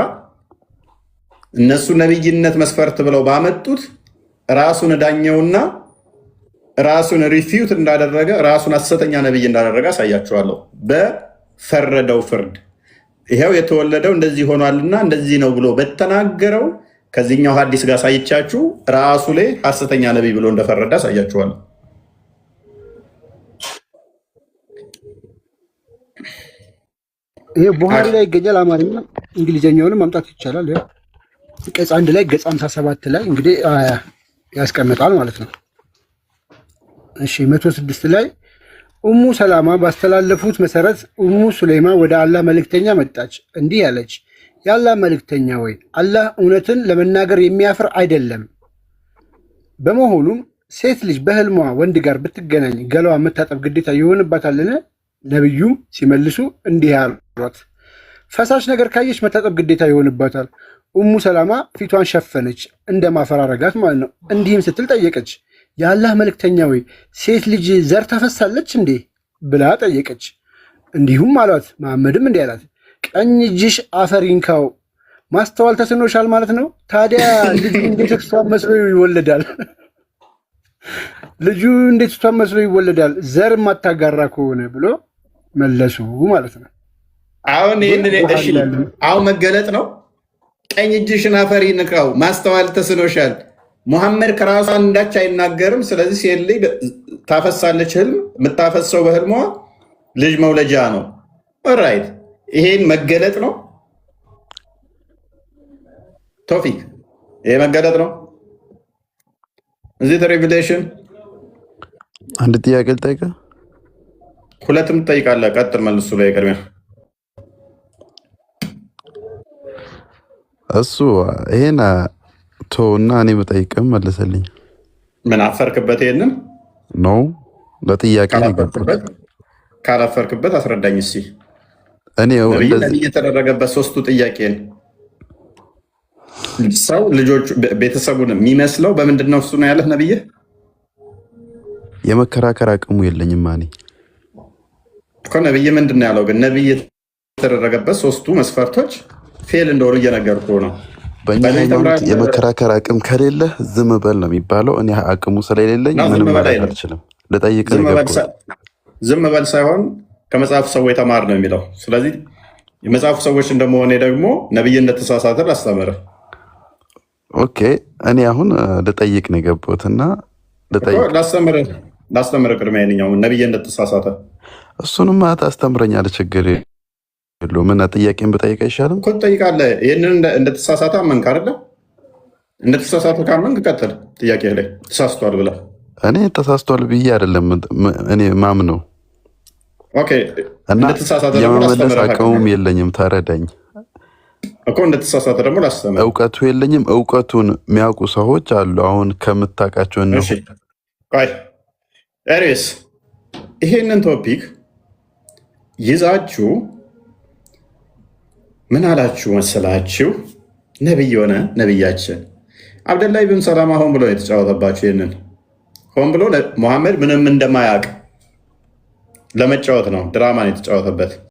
እነሱ ነቢይነት መስፈርት ብለው ባመጡት ራሱን ዳኘውና ራሱን ሪፊዩት እንዳደረገ ራሱን ሐሰተኛ ነቢይ እንዳደረገ አሳያችኋለሁ በፈረደው ፍርድ። ይሄው የተወለደው እንደዚህ ሆኗልና እንደዚህ ነው ብሎ በተናገረው ከዚህኛው ሐዲስ ጋር ሳይቻችሁ ራሱ ላይ ሐሰተኛ ነቢይ ብሎ እንደፈረደ አሳያችኋለሁ። ይሄ ቡሃሪ ላይ ይገኛል። አማርኛ እንግሊዘኛውንም ማምጣት ይቻላል። ያው ገጽ 1 ላይ ገጽ 57 ላይ እንግዲህ ያስቀምጣል ማለት ነው። እሺ 106 ላይ ኡሙ ሰላማ ባስተላለፉት መሰረት ኡሙ ሱሌማ ወደ አላህ መልእክተኛ መጣች፣ እንዲህ ያለች፣ የአላህ መልእክተኛ ወይ አላህ እውነትን ለመናገር የሚያፍር አይደለም። በመሆኑም ሴት ልጅ በህልሟ ወንድ ጋር ብትገናኝ ገላዋ መታጠብ ግዴታ ይሆንባታልን? ነብዩም ሲመልሱ እንዲህ ያሏት፣ ፈሳሽ ነገር ካየች መታጠብ ግዴታ ይሆንባታል። ኡሙ ሰላማ ፊቷን ሸፈነች፣ እንደ ማፈራረጋት ማለት ነው። እንዲህም ስትል ጠየቀች፣ የአላህ መልእክተኛ ወይ ሴት ልጅ ዘር ታፈሳለች እንዴ ብላ ጠየቀች። እንዲሁም አሏት፣ መሐመድም እንዲህ አላት፣ ቀኝ እጅሽ አፈር ይንካው፣ ማስተዋል ተስኖሻል ማለት ነው። ታዲያ ልጁ እንዴት እሷን መስሎ ይወለዳል? ልጁ እንዴት እሷን መስሎ ይወለዳል? ዘር ማታጋራ ከሆነ ብሎ መለሱ ማለት ነው። አሁን ይህንን አሁን መገለጥ ነው። ቀኝ እጅሽን አፈር ይንካው፣ ማስተዋል ተስኖሻል። ሙሐመድ ከራሷ አንዳች አይናገርም። ስለዚህ ሴት ልጅ ታፈሳለች። ህልም የምታፈሰው በህልሟ ልጅ መውለጃ ነው። ኦራይት፣ ይሄን መገለጥ ነው። ቶፊክ፣ ይሄ መገለጥ ነው። እዚህ ሪቪሌሽን አንድ ጥያቄ ልጠይቅህ። ሁለትም ትጠይቃለህ። ቀጥል፣ መልሱ ላይ ቅድሚያ እሱ ይሄን ቶና እኔ በጠይቅም መልሰልኝ። ምን አፈርክበት? ይሄንን ነው ለጥያቄ ነው። ካላፈርክበት አስረዳኝ እስኪ። እኔ እንደዚህ የተደረገበት ሶስቱ ጥያቄ ሰው ልጆቹ ቤተሰቡን የሚመስለው በምንድን ነው? እሱ ነው ያለህ ነብይህ። የመከራከር አቅሙ የለኝም እኔ እኮ። ነብይ ምንድን ነው ያለው? ግን ነብይ የተደረገበት ሶስቱ መስፈርቶች ፌል እንደሆኑ እየነገርኩህ ነው። በእኛ ሃይማኖት የመከራከር አቅም ከሌለ ዝም በል ነው የሚባለው። እኔ አቅሙ ስለሌለኝ ምንም ማለት አልችልም። ልጠይቅ ዝም በል ሳይሆን ከመጽሐፉ ሰዎች ተማር ነው የሚለው። ስለዚህ የመጽሐፉ ሰዎች እንደመሆኔ ደግሞ ነብይ እንደተሳሳተ ላስተምርህ። ኦኬ፣ እኔ አሁን ልጠይቅ ነው የገባሁት እና ላስተምርህ ቅድሚያ የእኛው ነብይ እንደተሳሳተ እሱንም ታስተምረኛለህ። ችግር የለውም። እና ጥያቄን ብጠይቅ አይሻልም? እኮ ትጠይቃለህ። ይህንን እንደተሳሳተ አመንክ አይደለ? እንደተሳሳተ ካመንክ ቀጥል። ጥያቄ ላይ ተሳስቷል ብለህ እኔ ተሳስቷል ብዬ አይደለም እኔ ማምነው እና የመመለስ አቅሙም የለኝም። ተረዳኝ እኮ እንደተሳሳተ ደግሞ ላስተምር። እውቀቱ የለኝም። እውቀቱን የሚያውቁ ሰዎች አሉ። አሁን ከምታውቃቸው ነው። ኤሪስ ይሄንን ቶፒክ ይዛችሁ ምን አላችሁ መሰላችሁ? ነብይ የሆነ ነብያችን አብደላ ኢብን ሰላማ ሆን ብሎ የተጫወተባችሁ። ይህንን ሆን ብሎ ሙሐመድ ምንም እንደማያውቅ ለመጫወት ነው። ድራማን የተጫወተበት